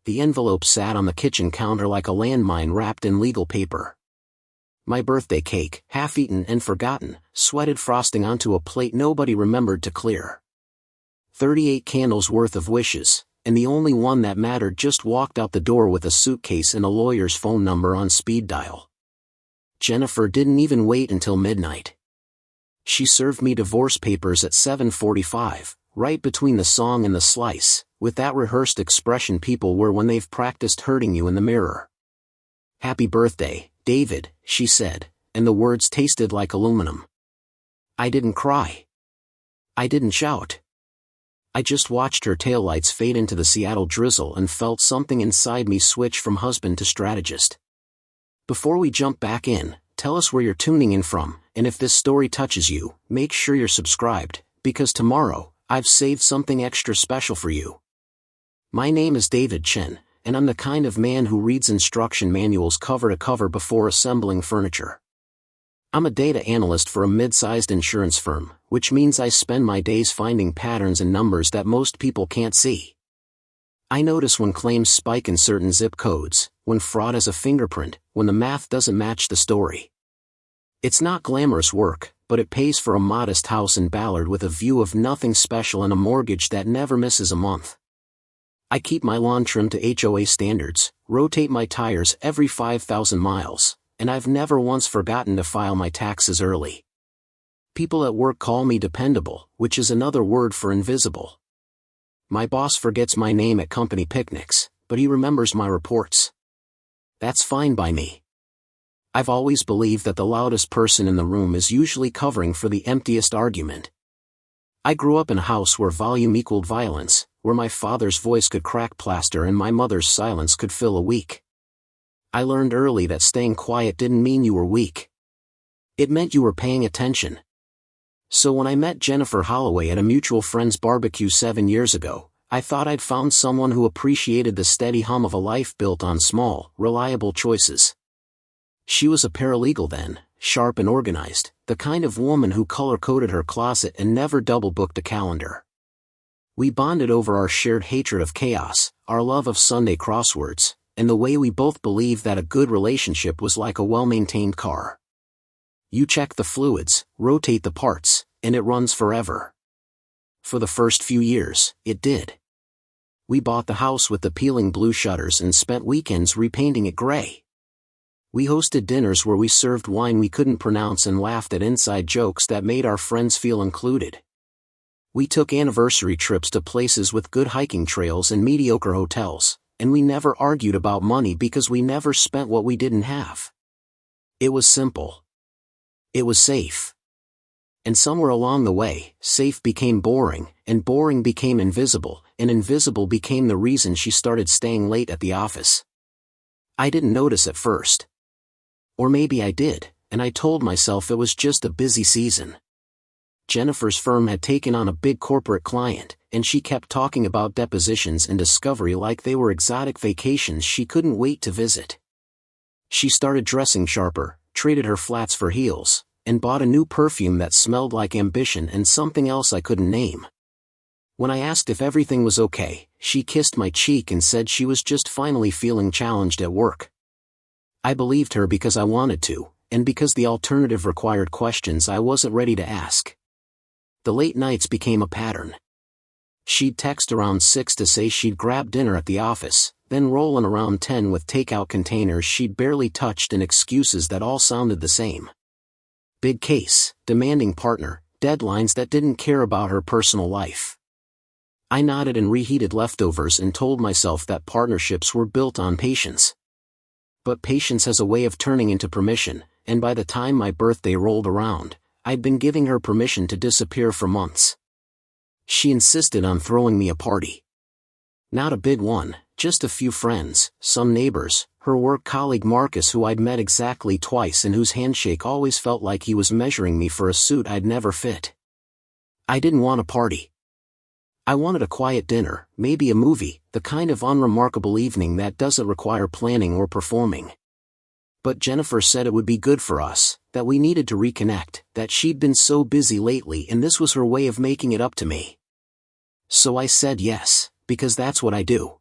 The envelope sat on the kitchen counter like a landmine wrapped in legal paper. My birthday cake, half-eaten and forgotten, sweated frosting onto a plate nobody remembered to clear. 38 candles worth of wishes, and the only one that mattered just walked out the door with a suitcase and a lawyer's phone number on speed dial. Jennifer didn't even wait until midnight. She served me divorce papers at 7:45, right between the song and the slice, with that rehearsed expression people wear when they've practiced hurting you in the mirror. "Happy birthday, David," she said, and the words tasted like aluminum. I didn't cry. I didn't shout. I just watched her taillights fade into the Seattle drizzle and felt something inside me switch from husband to strategist. Before we jump back in, tell us where you're tuning in from, and if this story touches you, make sure you're subscribed, because tomorrow, I've saved something extra special for you. My name is David Chen, and I'm the kind of man who reads instruction manuals cover to cover before assembling furniture. I'm a data analyst for a mid-sized insurance firm, which means I spend my days finding patterns and numbers that most people can't see. I notice when claims spike in certain zip codes, when fraud has a fingerprint, when the math doesn't match the story. It's not glamorous work, but it pays for a modest house in Ballard with a view of nothing special and a mortgage that never misses a month. I keep my lawn trimmed to HOA standards, rotate my tires every 5,000 miles, and I've never once forgotten to file my taxes early. People at work call me dependable, which is another word for invisible. My boss forgets my name at company picnics, but he remembers my reports. That's fine by me. I've always believed that the loudest person in the room is usually covering for the emptiest argument. I grew up in a house where volume equaled violence, where my father's voice could crack plaster and my mother's silence could fill a week. I learned early that staying quiet didn't mean you were weak. It meant you were paying attention. So when I met Jennifer Holloway at a mutual friend's barbecue 7 years ago, I thought I'd found someone who appreciated the steady hum of a life built on small, reliable choices. She was a paralegal then, sharp and organized, the kind of woman who color-coded her closet and never double-booked a calendar. We bonded over our shared hatred of chaos, our love of Sunday crosswords, and the way we both believed that a good relationship was like a well-maintained car. You check the fluids, rotate the parts, and it runs forever. For the first few years, it did. We bought the house with the peeling blue shutters and spent weekends repainting it gray. We hosted dinners where we served wine we couldn't pronounce and laughed at inside jokes that made our friends feel included. We took anniversary trips to places with good hiking trails and mediocre hotels, and we never argued about money because we never spent what we didn't have. It was simple. It was safe. And somewhere along the way, safe became boring, and boring became invisible, and invisible became the reason she started staying late at the office. I didn't notice at first. Or maybe I did, and I told myself it was just a busy season. Jennifer's firm had taken on a big corporate client, and she kept talking about depositions and discovery like they were exotic vacations she couldn't wait to visit. She started dressing sharper, traded her flats for heels, and bought a new perfume that smelled like ambition and something else I couldn't name. When I asked if everything was okay, she kissed my cheek and said she was just finally feeling challenged at work. I believed her because I wanted to, and because the alternative required questions I wasn't ready to ask. The late nights became a pattern. She'd text around 6 to say she'd grab dinner at the office, then roll in around 10 with takeout containers she'd barely touched and excuses that all sounded the same. Big case, demanding partner, deadlines that didn't care about her personal life. I nodded and reheated leftovers and told myself that partnerships were built on patience. But patience has a way of turning into permission, and by the time my birthday rolled around, I'd been giving her permission to disappear for months. She insisted on throwing me a party. Not a big one, just a few friends, some neighbors, her work colleague Marcus who I'd met exactly twice and whose handshake always felt like he was measuring me for a suit I'd never fit. I didn't want a party. I wanted a quiet dinner, maybe a movie, the kind of unremarkable evening that doesn't require planning or performing. But Jennifer said it would be good for us, that we needed to reconnect, that she'd been so busy lately and this was her way of making it up to me. So I said yes, because that's what I do.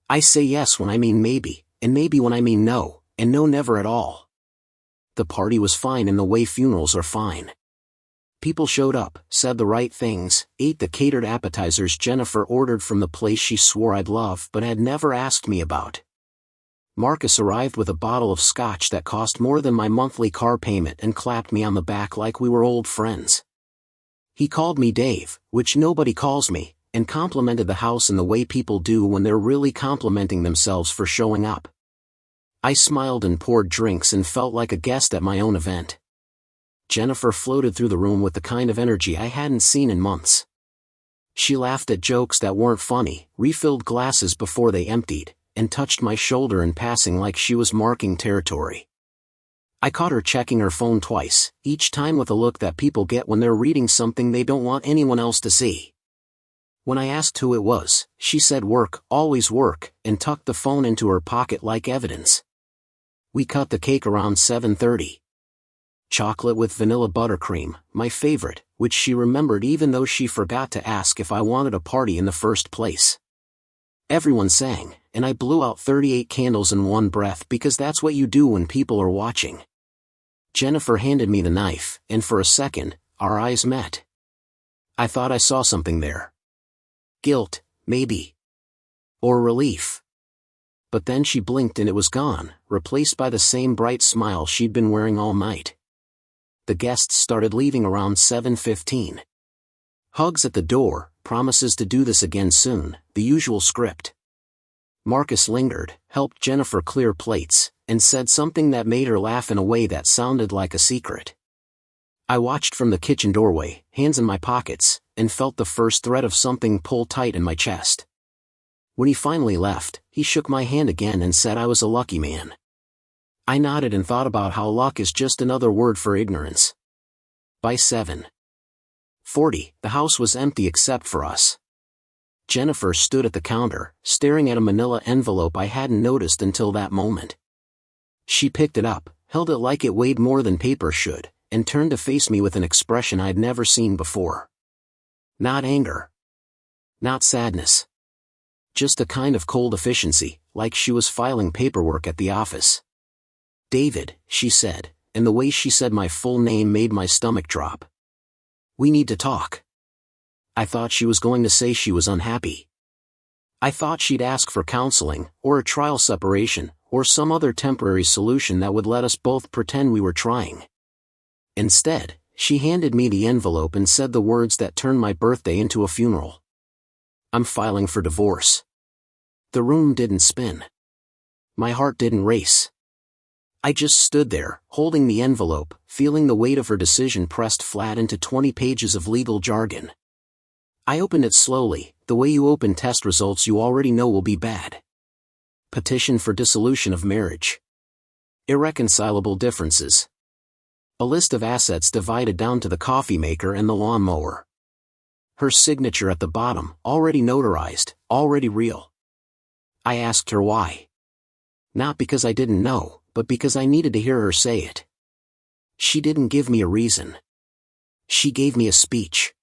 I say yes when I mean maybe, and maybe when I mean no, and no never at all. The party was fine in the way funerals are fine. People showed up, said the right things, ate the catered appetizers Jennifer ordered from the place she swore I'd love but had never asked me about. Marcus arrived with a bottle of scotch that cost more than my monthly car payment and clapped me on the back like we were old friends. He called me Dave, which nobody calls me, and complimented the house in the way people do when they're really complimenting themselves for showing up. I smiled and poured drinks and felt like a guest at my own event. Jennifer floated through the room with the kind of energy I hadn't seen in months. She laughed at jokes that weren't funny, refilled glasses before they emptied, and touched my shoulder in passing like she was marking territory. I caught her checking her phone twice, each time with a look that people get when they're reading something they don't want anyone else to see. When I asked who it was, she said work, always work, and tucked the phone into her pocket like evidence. We cut the cake around 7:30. Chocolate with vanilla buttercream, my favorite, which she remembered even though she forgot to ask if I wanted a party in the first place. Everyone sang, and I blew out 38 candles in one breath because that's what you do when people are watching. Jennifer handed me the knife, and for a second, our eyes met. I thought I saw something there. Guilt, maybe. Or relief. But then she blinked and it was gone, replaced by the same bright smile she'd been wearing all night. The guests started leaving around 7:15. Hugs at the door, promises to do this again soon, the usual script. Marcus lingered, helped Jennifer clear plates, and said something that made her laugh in a way that sounded like a secret. I watched from the kitchen doorway, hands in my pockets, and felt the first thread of something pull tight in my chest. When he finally left, he shook my hand again and said I was a lucky man. I nodded and thought about how luck is just another word for ignorance. By 7:40, the house was empty except for us. Jennifer stood at the counter, staring at a manila envelope I hadn't noticed until that moment. She picked it up, held it like it weighed more than paper should, and turned to face me with an expression I'd never seen before. Not anger. Not sadness. Just a kind of cold efficiency, like she was filing paperwork at the office. David, she said, and the way she said my full name made my stomach drop. We need to talk. I thought she was going to say she was unhappy. I thought she'd ask for counseling, or a trial separation, or some other temporary solution that would let us both pretend we were trying. Instead, she handed me the envelope and said the words that turned my birthday into a funeral. I'm filing for divorce. The room didn't spin. My heart didn't race. I just stood there, holding the envelope, feeling the weight of her decision pressed flat into 20 pages of legal jargon. I opened it slowly, the way you open test results you already know will be bad. Petition for dissolution of marriage. Irreconcilable differences. A list of assets divided down to the coffee maker and the lawnmower. Her signature at the bottom, already notarized, already real. I asked her why. Not because I didn't know, but because I needed to hear her say it. She didn't give me a reason. She gave me a speech.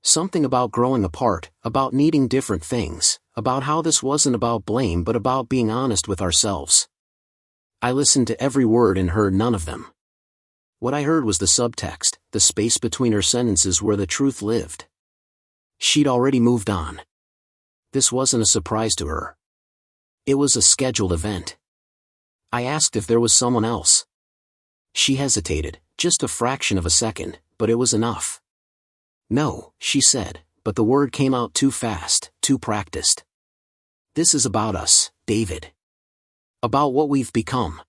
Something about growing apart, about needing different things, about how this wasn't about blame but about being honest with ourselves. I listened to every word and heard none of them. What I heard was the subtext, the space between her sentences where the truth lived. She'd already moved on. This wasn't a surprise to her. It was a scheduled event. I asked if there was someone else. She hesitated, just a fraction of a second, but it was enough. No, she said, but the word came out too fast, too practiced. This is about us, David. About what we've become.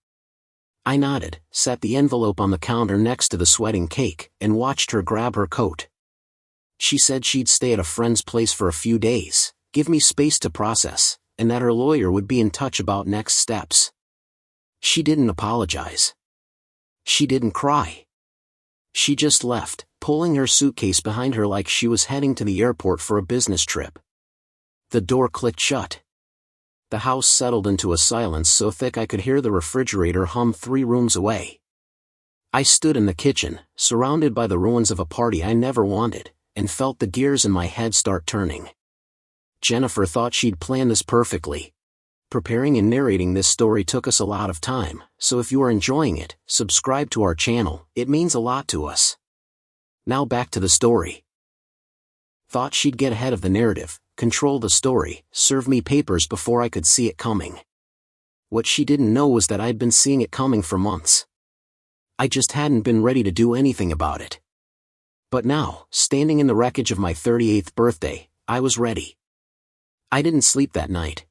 I nodded, set the envelope on the counter next to the sweating cake, and watched her grab her coat. She said she'd stay at a friend's place for a few days, give me space to process, and that her lawyer would be in touch about next steps. She didn't apologize. She didn't cry. She just left, pulling her suitcase behind her like she was heading to the airport for a business trip. The door clicked shut. The house settled into a silence so thick I could hear the refrigerator hum 3 rooms away. I stood in the kitchen, surrounded by the ruins of a party I never wanted, and felt the gears in my head start turning. Jennifer thought she'd planned this perfectly, Preparing and narrating this story took us a lot of time, so if you are enjoying it, subscribe to our channel, it means a lot to us. Now back to the story. Thought she'd get ahead of the narrative, control the story, serve me papers before I could see it coming. What she didn't know was that I'd been seeing it coming for months. I just hadn't been ready to do anything about it. But now, standing in the wreckage of my 38th birthday, I was ready. I didn't sleep that night.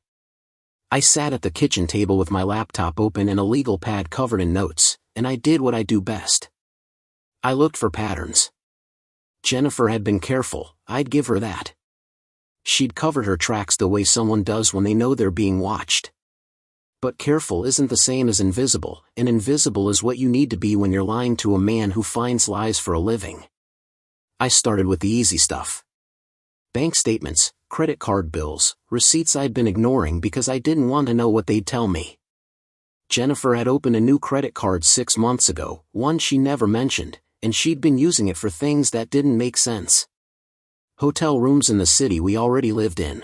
I sat at the kitchen table with my laptop open and a legal pad covered in notes, and I did what I do best. I looked for patterns. Jennifer had been careful, I'd give her that. She'd covered her tracks the way someone does when they know they're being watched. But careful isn't the same as invisible, and invisible is what you need to be when you're lying to a man who finds lies for a living. I started with the easy stuff. Bank statements, credit card bills, receipts I'd been ignoring because I didn't want to know what they'd tell me. Jennifer had opened a new credit card 6 months ago, one she never mentioned, and she'd been using it for things that didn't make sense. Hotel rooms in the city we already lived in.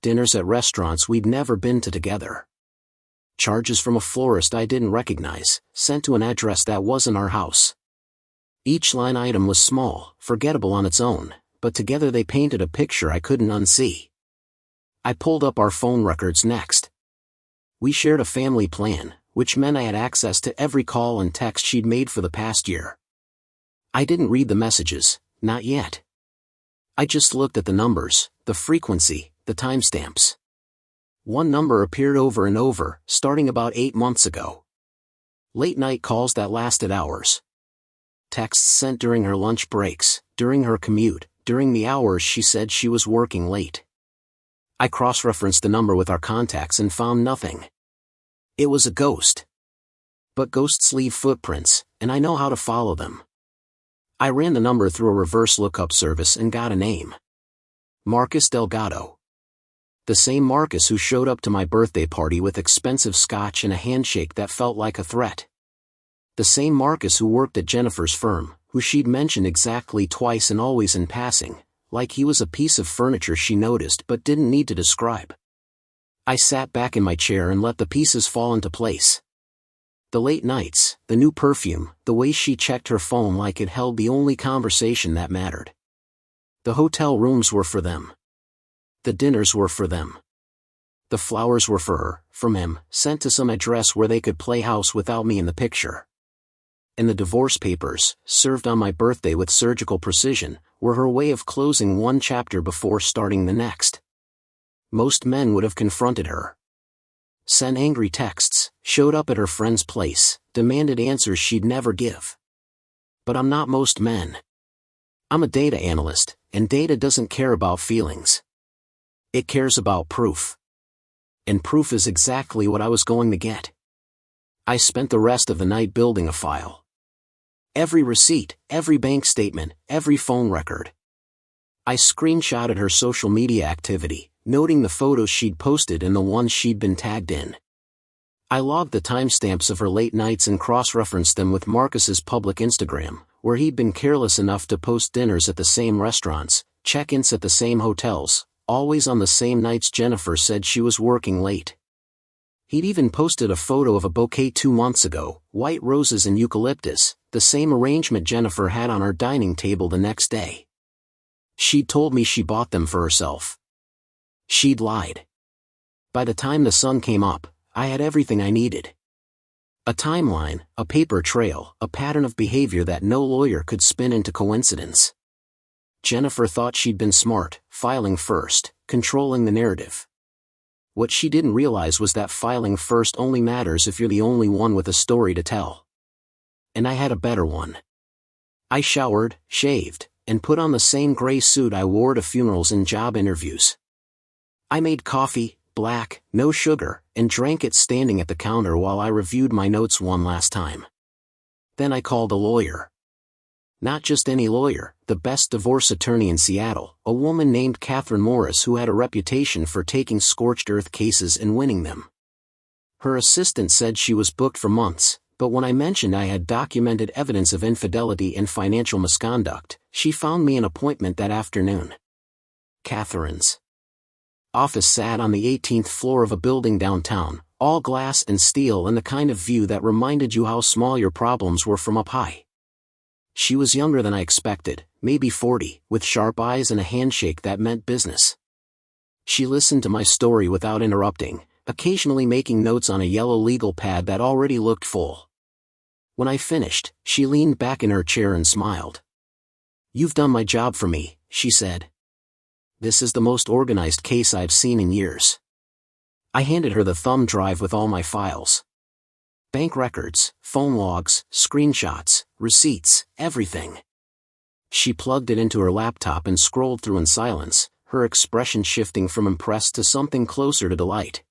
Dinners at restaurants we'd never been to together. Charges from a florist I didn't recognize, sent to an address that wasn't our house. Each line item was small, forgettable on its own, but together they painted a picture I couldn't unsee. I pulled up our phone records next. We shared a family plan, which meant I had access to every call and text she'd made for the past year. I didn't read the messages, not yet. I just looked at the numbers, the frequency, the timestamps. One number appeared over and over, starting about 8 months ago. Late-night calls that lasted hours. Texts sent during her lunch breaks, during her commute, during the hours she said she was working late. I cross-referenced the number with our contacts and found nothing. It was a ghost. But ghosts leave footprints, and I know how to follow them. I ran the number through a reverse lookup service and got a name. Marcus Delgado. The same Marcus who showed up to my birthday party with expensive scotch and a handshake that felt like a threat. The same Marcus who worked at Jennifer's firm, who she'd mentioned exactly twice and always in passing, like he was a piece of furniture she noticed but didn't need to describe. I sat back in my chair and let the pieces fall into place. The late nights, the new perfume, the way she checked her phone like it held the only conversation that mattered. The hotel rooms were for them. The dinners were for them. The flowers were for her, from him, sent to some address where they could play house without me in the picture. And the divorce papers, served on my birthday with surgical precision, were her way of closing one chapter before starting the next. Most men would have confronted her. Sent angry texts, showed up at her friend's place, demanded answers she'd never give. But I'm not most men. I'm a data analyst, and data doesn't care about feelings. It cares about proof. And proof is exactly what I was going to get. I spent the rest of the night building a file. Every receipt, every bank statement, every phone record. I screenshotted her social media activity, noting the photos she'd posted and the ones she'd been tagged in. I logged the timestamps of her late nights and cross-referenced them with Marcus's public Instagram, where he'd been careless enough to post dinners at the same restaurants, check-ins at the same hotels, always on the same nights Jennifer said she was working late. He'd even posted a photo of a bouquet 2 months ago, white roses and eucalyptus, the same arrangement Jennifer had on our dining table the next day. She'd told me she bought them for herself. She'd lied. By the time the sun came up, I had everything I needed. A timeline, a paper trail, a pattern of behavior that no lawyer could spin into coincidence. Jennifer thought she'd been smart, filing first, controlling the narrative. What she didn't realize was that filing first only matters if you're the only one with a story to tell. And I had a better one. I showered, shaved, and put on the same gray suit I wore to funerals and job interviews. I made coffee, black, no sugar, and drank it standing at the counter while I reviewed my notes one last time. Then I called a lawyer. Not just any lawyer, the best divorce attorney in Seattle, a woman named Catherine Morris who had a reputation for taking scorched earth cases and winning them. Her assistant said she was booked for months, but when I mentioned I had documented evidence of infidelity and financial misconduct, she found me an appointment that afternoon. Catherine's. office sat on the 18th floor of a building downtown, all glass and steel and the kind of view that reminded you how small your problems were from up high. She was younger than I expected, maybe 40, with sharp eyes and a handshake that meant business. She listened to my story without interrupting, occasionally making notes on a yellow legal pad that already looked full. When I finished, she leaned back in her chair and smiled. "You've done my job for me," she said. "This is the most organized case I've seen in years." I handed her the thumb drive with all my files. Bank records, phone logs, screenshots, receipts, everything. She plugged it into her laptop and scrolled through in silence, her expression shifting from impressed to something closer to delight.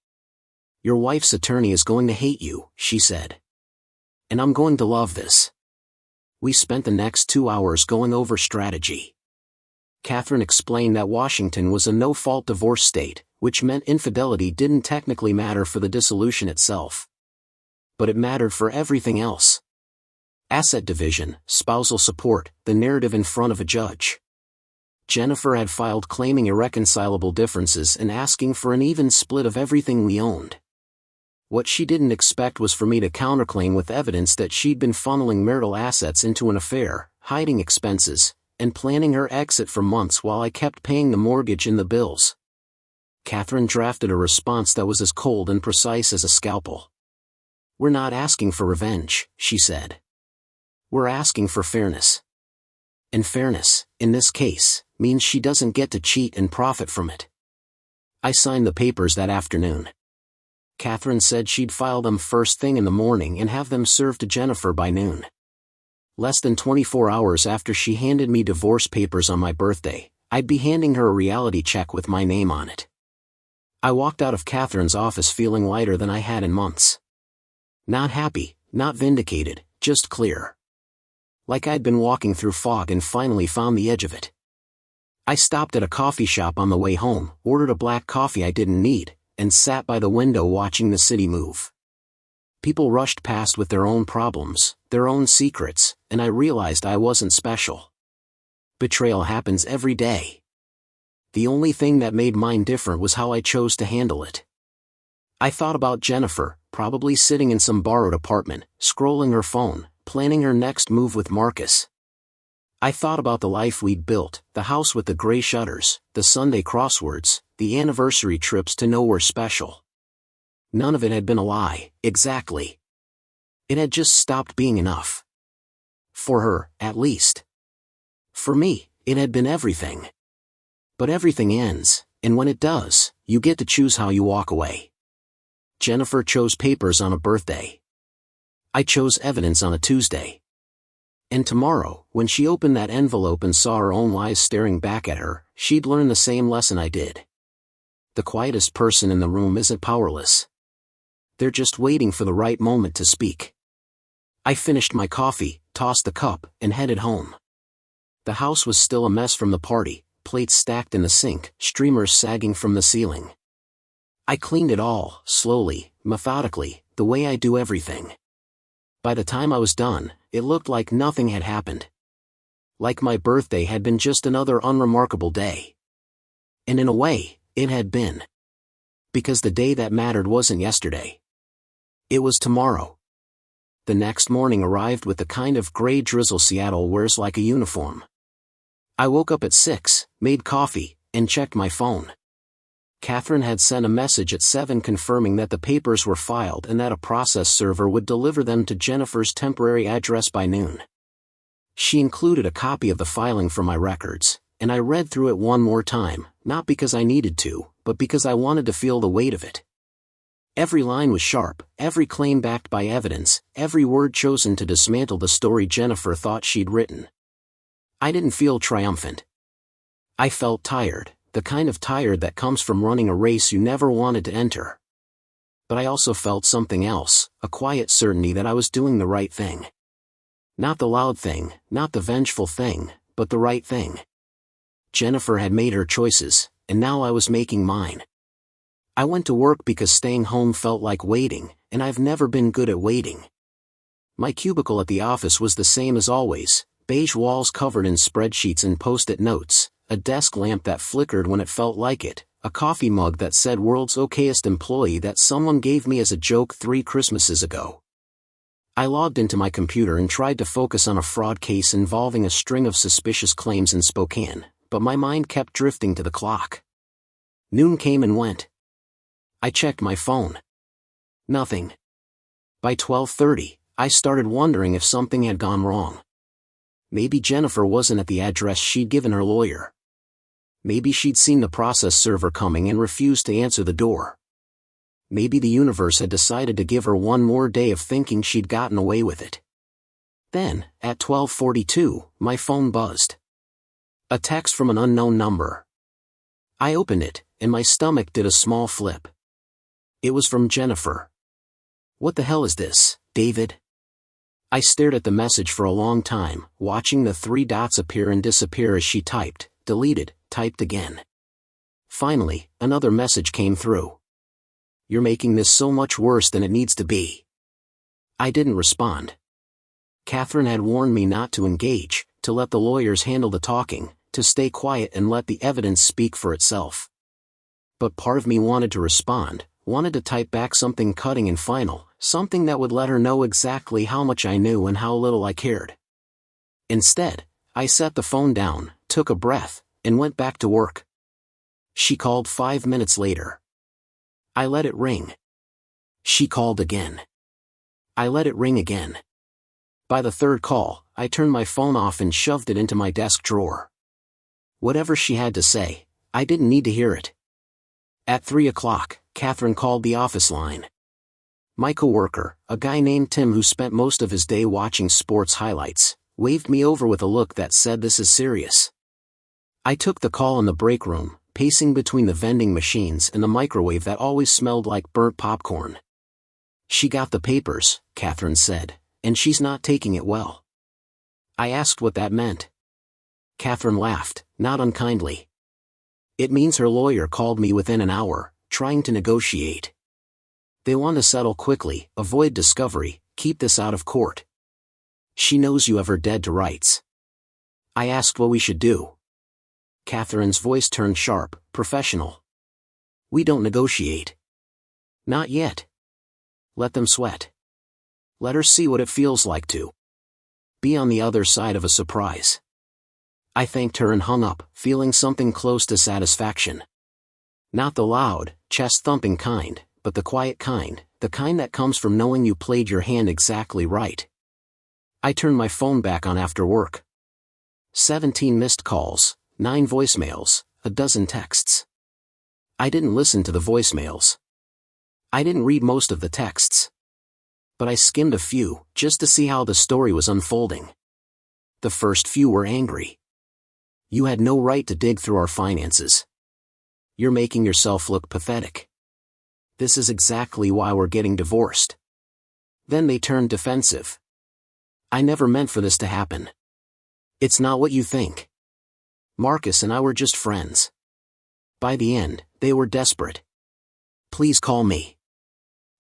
"Your wife's attorney is going to hate you," she said. "And I'm going to love this." We spent the next 2 hours going over strategy. Catherine explained that Washington was a no-fault divorce state, which meant infidelity didn't technically matter for the dissolution itself. But it mattered for everything else. Asset division, spousal support, the narrative in front of a judge. Jennifer had filed claiming irreconcilable differences and asking for an even split of everything we owned. What she didn't expect was for me to counterclaim with evidence that she'd been funneling marital assets into an affair, hiding expenses, and planning her exit for months while I kept paying the mortgage and the bills. Catherine drafted a response that was as cold and precise as a scalpel. "We're not asking for revenge," she said. "We're asking for fairness. And fairness, in this case, means she doesn't get to cheat and profit from it." I signed the papers that afternoon. Catherine said she'd file them first thing in the morning and have them served to Jennifer by noon. Less than 24 hours after she handed me divorce papers on my birthday, I'd be handing her a reality check with my name on it. I walked out of Catherine's office feeling lighter than I had in months. Not happy, not vindicated, just clear. Like I'd been walking through fog and finally found the edge of it. I stopped at a coffee shop on the way home, ordered a black coffee I didn't need, and sat by the window watching the city move. People rushed past with their own problems, their own secrets, and I realized I wasn't special. Betrayal happens every day. The only thing that made mine different was how I chose to handle it. I thought about Jennifer, probably sitting in some borrowed apartment, scrolling her phone, planning her next move with Marcus. I thought about the life we'd built, the house with the gray shutters, the Sunday crosswords, the anniversary trips to nowhere special. None of it had been a lie, exactly. It had just stopped being enough. For her, at least. For me, it had been everything. But everything ends, and when it does, you get to choose how you walk away. Jennifer chose papers on a birthday. I chose evidence on a Tuesday. And tomorrow, when she opened that envelope and saw her own lies staring back at her, she'd learn the same lesson I did. The quietest person in the room isn't powerless. They're just waiting for the right moment to speak. I finished my coffee, tossed the cup, and headed home. The house was still a mess from the party, plates stacked in the sink, streamers sagging from the ceiling. I cleaned it all, slowly, methodically, the way I do everything. By the time I was done, it looked like nothing had happened. Like my birthday had been just another unremarkable day. And in a way, it had been. Because the day that mattered wasn't yesterday. It was tomorrow. The next morning arrived with the kind of gray drizzle Seattle wears like a uniform. I woke up at 6, made coffee, and checked my phone. Catherine had sent a message at 7 confirming that the papers were filed and that a process server would deliver them to Jennifer's temporary address by noon. She included a copy of the filing for my records, and I read through it one more time, not because I needed to, but because I wanted to feel the weight of it. Every line was sharp, every claim backed by evidence, every word chosen to dismantle the story Jennifer thought she'd written. I didn't feel triumphant. I felt tired, the kind of tired that comes from running a race you never wanted to enter. But I also felt something else, a quiet certainty that I was doing the right thing. Not the loud thing, not the vengeful thing, but the right thing. Jennifer had made her choices, and now I was making mine. I went to work because staying home felt like waiting, and I've never been good at waiting. My cubicle at the office was the same as always, beige walls covered in spreadsheets and post-it notes, a desk lamp that flickered when it felt like it, a coffee mug that said "World's Okayest Employee" that someone gave me as a joke 3 Christmases ago. I logged into my computer and tried to focus on a fraud case involving a string of suspicious claims in Spokane, but my mind kept drifting to the clock. Noon came and went. I checked my phone. Nothing. By 12:30, I started wondering if something had gone wrong. Maybe Jennifer wasn't at the address she'd given her lawyer. Maybe she'd seen the process server coming and refused to answer the door. Maybe the universe had decided to give her one more day of thinking she'd gotten away with it. Then, at 12:42, my phone buzzed. A text from an unknown number. I opened it, and my stomach did a small flip. It was from Jennifer. "What the hell is this, David?" I stared at the message for a long time, watching the 3 dots appear and disappear as she typed, deleted, typed again. Finally, another message came through. "You're making this so much worse than it needs to be." I didn't respond. Catherine had warned me not to engage, to let the lawyers handle the talking, to stay quiet and let the evidence speak for itself. But part of me wanted to respond, wanted to type back something cutting and final, something that would let her know exactly how much I knew and how little I cared. Instead, I set the phone down, took a breath, and went back to work. She called 5 minutes later. I let it ring. She called again. I let it ring again. By the 3rd call, I turned my phone off and shoved it into my desk drawer. Whatever she had to say, I didn't need to hear it. At 3 o'clock, Catherine called the office line. My coworker, a guy named Tim who spent most of his day watching sports highlights, waved me over with a look that said, "This is serious." I took the call in the break room, pacing between the vending machines and the microwave that always smelled like burnt popcorn. "She got the papers," Catherine said, "and she's not taking it well." I asked what that meant. Catherine laughed, not unkindly. "It means her lawyer called me within an hour, trying to negotiate. They want to settle quickly, avoid discovery, keep this out of court. She knows you have her dead to rights." I asked what we should do. Catherine's voice turned sharp, professional. "We don't negotiate. Not yet. Let them sweat. Let her see what it feels like to be on the other side of a surprise." I thanked her and hung up, feeling something close to satisfaction. Not the loud, chest-thumping kind, but the quiet kind, the kind that comes from knowing you played your hand exactly right. I turned my phone back on after work. 17 missed calls, 9 voicemails, a dozen texts. I didn't listen to the voicemails. I didn't read most of the texts. But I skimmed a few, just to see how the story was unfolding. The first few were angry. "You had no right to dig through our finances. You're making yourself look pathetic. This is exactly why we're getting divorced." Then they turned defensive. "I never meant for this to happen. It's not what you think. Marcus and I were just friends." By the end, they were desperate. "Please call me.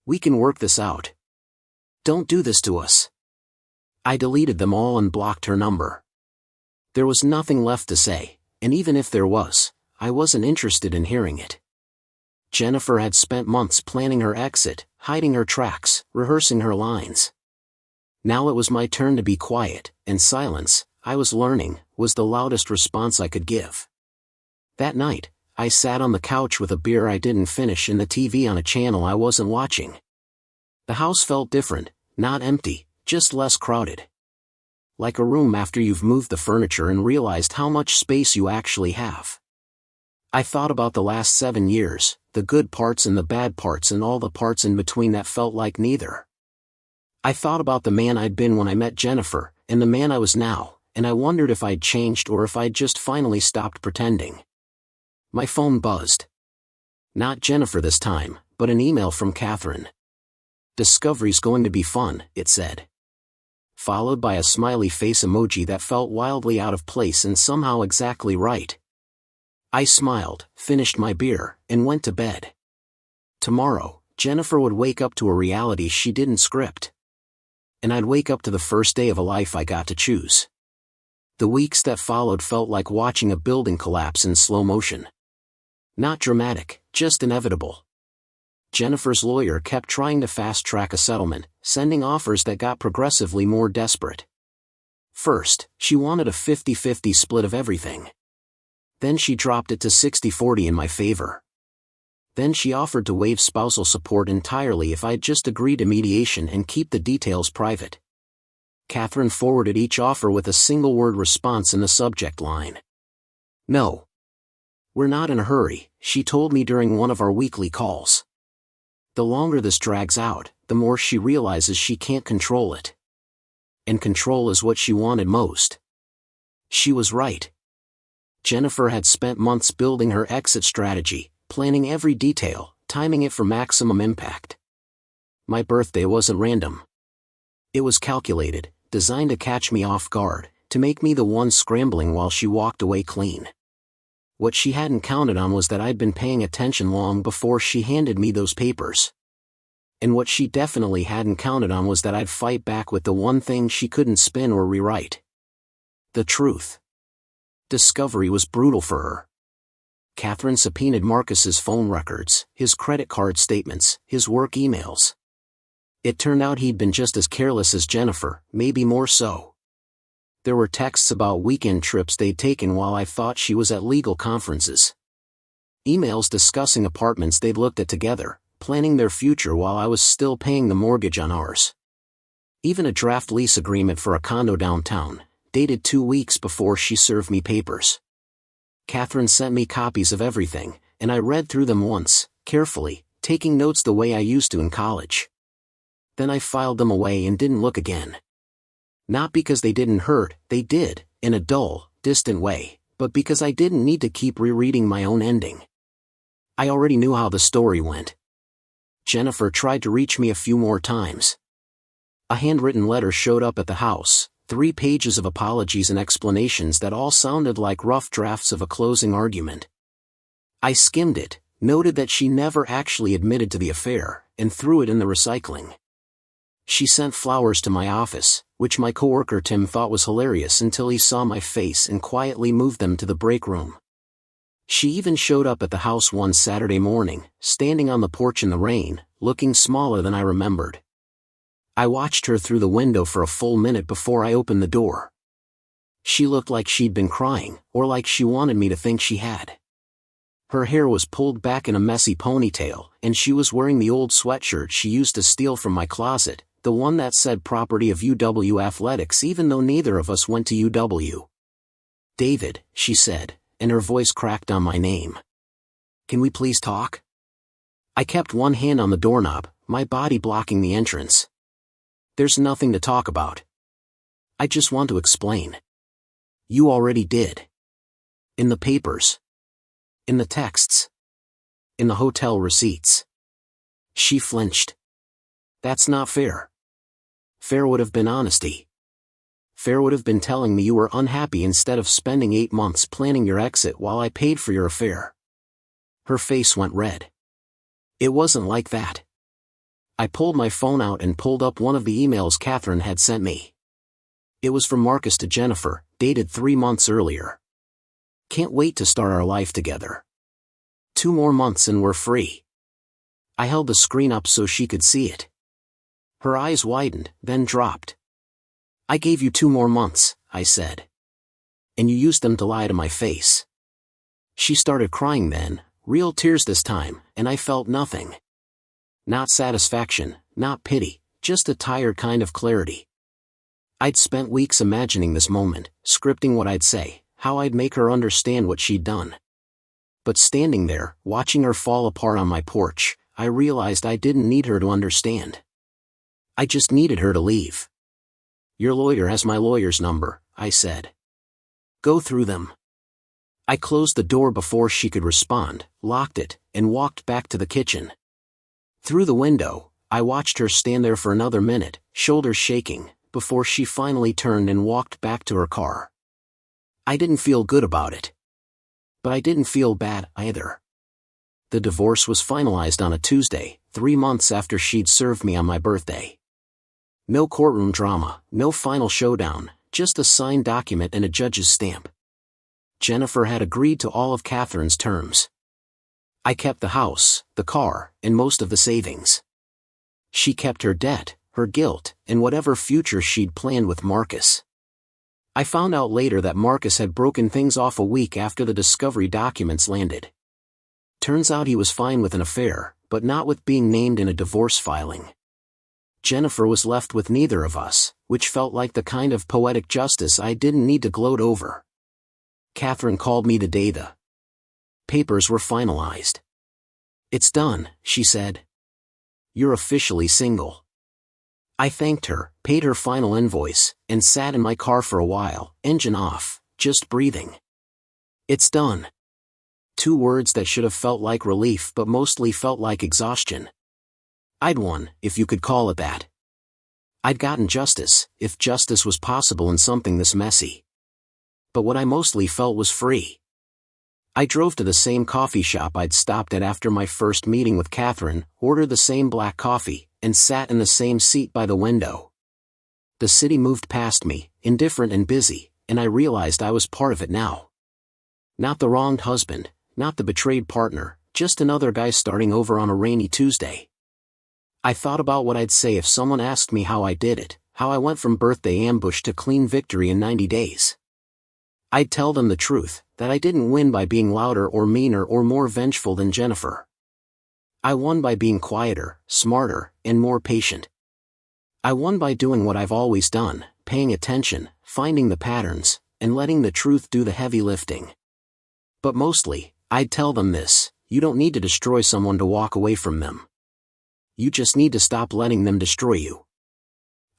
We can work this out. Don't do this to us." I deleted them all and blocked her number. There was nothing left to say, and even if there was, I wasn't interested in hearing it. Jennifer had spent months planning her exit, hiding her tracks, rehearsing her lines. Now it was my turn to be quiet, and silence, I was learning, was the loudest response I could give. That night, I sat on the couch with a beer I didn't finish and the TV on a channel I wasn't watching. The house felt different, not empty, just less crowded. Like a room after you've moved the furniture and realized how much space you actually have. I thought about the last 7 years, the good parts and the bad parts and all the parts in between that felt like neither. I thought about the man I'd been when I met Jennifer, and the man I was now, and I wondered if I'd changed or if I'd just finally stopped pretending. My phone buzzed. Not Jennifer this time, but an email from Catherine. "Discovery's going to be fun," it said. Followed by a smiley face emoji that felt wildly out of place and somehow exactly right. I smiled, finished my beer, and went to bed. Tomorrow, Jennifer would wake up to a reality she didn't script. And I'd wake up to the first day of a life I got to choose. The weeks that followed felt like watching a building collapse in slow motion. Not dramatic, just inevitable. Jennifer's lawyer kept trying to fast-track a settlement, sending offers that got progressively more desperate. First, she wanted a 50-50 split of everything. Then she dropped it to 60-40 in my favor. Then she offered to waive spousal support entirely if I'd just agree to mediation and keep the details private. Catherine forwarded each offer with a single-word response in the subject line. No. We're not in a hurry, she told me during one of our weekly calls. The longer this drags out, the more she realizes she can't control it. And control is what she wanted most. She was right. Jennifer had spent months building her exit strategy, planning every detail, timing it for maximum impact. My birthday wasn't random. It was calculated, designed to catch me off guard, to make me the one scrambling while she walked away clean. What she hadn't counted on was that I'd been paying attention long before she handed me those papers. And what she definitely hadn't counted on was that I'd fight back with the one thing she couldn't spin or rewrite. The truth. Discovery was brutal for her. Catherine subpoenaed Marcus's phone records, his credit card statements, his work emails. It turned out he'd been just as careless as Jennifer, maybe more so. There were texts about weekend trips they'd taken while I thought she was at legal conferences. Emails discussing apartments they'd looked at together, planning their future while I was still paying the mortgage on ours. Even a draft lease agreement for a condo downtown, dated 2 weeks before she served me papers. Catherine sent me copies of everything, and I read through them once, carefully, taking notes the way I used to in college. Then I filed them away and didn't look again. Not because they didn't hurt, they did, in a dull, distant way, but because I didn't need to keep rereading my own ending. I already knew how the story went. Jennifer tried to reach me a few more times. A handwritten letter showed up at the house, 3 pages of apologies and explanations that all sounded like rough drafts of a closing argument. I skimmed it, noted that she never actually admitted to the affair, and threw it in the recycling. She sent flowers to my office, which my coworker Tim thought was hilarious until he saw my face and quietly moved them to the break room. She even showed up at the house one Saturday morning, standing on the porch in the rain, looking smaller than I remembered. I watched her through the window for a full minute before I opened the door. She looked like she'd been crying, or like she wanted me to think she had. Her hair was pulled back in a messy ponytail, and she was wearing the old sweatshirt she used to steal from my closet, the one that said property of UW Athletics even though neither of us went to UW. David, she said, and her voice cracked on my name. Can we please talk? I kept one hand on the doorknob, my body blocking the entrance. There's nothing to talk about. I just want to explain. You already did. In the papers. In the texts. In the hotel receipts. She flinched. That's not fair. Fair would have been honesty. Fair would have been telling me you were unhappy instead of spending 8 months planning your exit while I paid for your affair. Her face went red. It wasn't like that. I pulled my phone out and pulled up one of the emails Catherine had sent me. It was from Marcus to Jennifer, dated 3 months earlier. Can't wait to start our life together. 2 more months and we're free. I held the screen up so she could see it. Her eyes widened, then dropped. I gave you 2 more months, I said. And you used them to lie to my face. She started crying then, real tears this time, and I felt nothing. Not satisfaction, not pity, just a tired kind of clarity. I'd spent weeks imagining this moment, scripting what I'd say, how I'd make her understand what she'd done. But standing there, watching her fall apart on my porch, I realized I didn't need her to understand. I just needed her to leave. Your lawyer has my lawyer's number, I said. Go through them. I closed the door before she could respond, locked it, and walked back to the kitchen. Through the window, I watched her stand there for another minute, shoulders shaking, before she finally turned and walked back to her car. I didn't feel good about it. But I didn't feel bad, either. The divorce was finalized on a Tuesday, 3 months after she'd served me on my birthday. No courtroom drama, no final showdown, just a signed document and a judge's stamp. Jennifer had agreed to all of Catherine's terms. I kept the house, the car, and most of the savings. She kept her debt, her guilt, and whatever future she'd planned with Marcus. I found out later that Marcus had broken things off a week after the discovery documents landed. Turns out he was fine with an affair, but not with being named in a divorce filing. Jennifer was left with neither of us, which felt like the kind of poetic justice I didn't need to gloat over. Catherine called me the day the papers were finalized. "It's done," she said. "You're officially single." I thanked her, paid her final invoice, and sat in my car for a while, engine off, just breathing. It's done. 2 words that should have felt like relief but mostly felt like exhaustion. I'd won, if you could call it that. I'd gotten justice, if justice was possible in something this messy. But what I mostly felt was free. I drove to the same coffee shop I'd stopped at after my first meeting with Catherine, ordered the same black coffee, and sat in the same seat by the window. The city moved past me, indifferent and busy, and I realized I was part of it now. Not the wronged husband, not the betrayed partner, just another guy starting over on a rainy Tuesday. I thought about what I'd say if someone asked me how I did it, how I went from birthday ambush to clean victory in 90 days. I'd tell them the truth, that I didn't win by being louder or meaner or more vengeful than Jennifer. I won by being quieter, smarter, and more patient. I won by doing what I've always done, paying attention, finding the patterns, and letting the truth do the heavy lifting. But mostly, I'd tell them this: you don't need to destroy someone to walk away from them. You just need to stop letting them destroy you.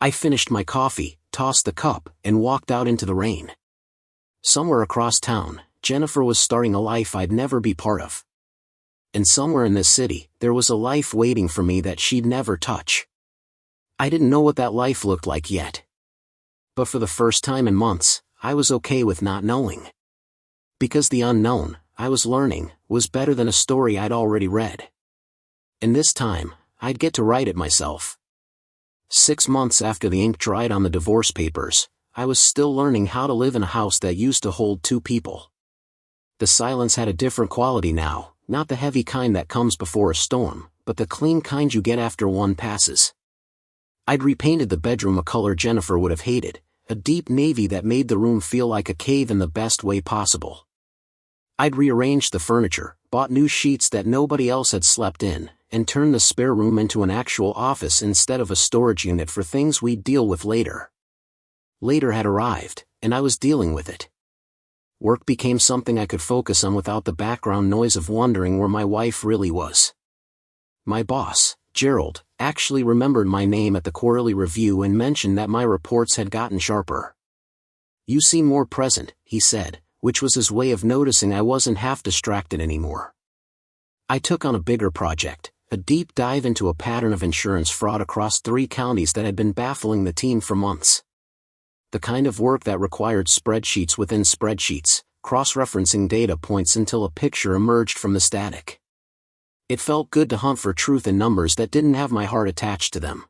I finished my coffee, tossed the cup, and walked out into the rain. Somewhere across town, Jennifer was starting a life I'd never be part of. And somewhere in this city, there was a life waiting for me that she'd never touch. I didn't know what that life looked like yet. But for the first time in months, I was okay with not knowing. Because the unknown, I was learning, was better than a story I'd already read. And this time, I'd get to write it myself. 6 months after the ink dried on the divorce papers, I was still learning how to live in a house that used to hold 2 people. The silence had a different quality now, not the heavy kind that comes before a storm, but the clean kind you get after one passes. I'd repainted the bedroom a color Jennifer would have hated, a deep navy that made the room feel like a cave in the best way possible. I'd rearranged the furniture, bought new sheets that nobody else had slept in, and turned the spare room into an actual office instead of a storage unit for things we'd deal with later. Later had arrived, and I was dealing with it. Work became something I could focus on without the background noise of wondering where my wife really was. My boss, Gerald, actually remembered my name at the quarterly review and mentioned that my reports had gotten sharper. "You seem more present," he said, which was his way of noticing I wasn't half distracted anymore. I took on a bigger project, a deep dive into a pattern of insurance fraud across 3 counties that had been baffling the team for months. The kind of work that required spreadsheets within spreadsheets, cross-referencing data points until a picture emerged from the static. It felt good to hunt for truth in numbers that didn't have my heart attached to them.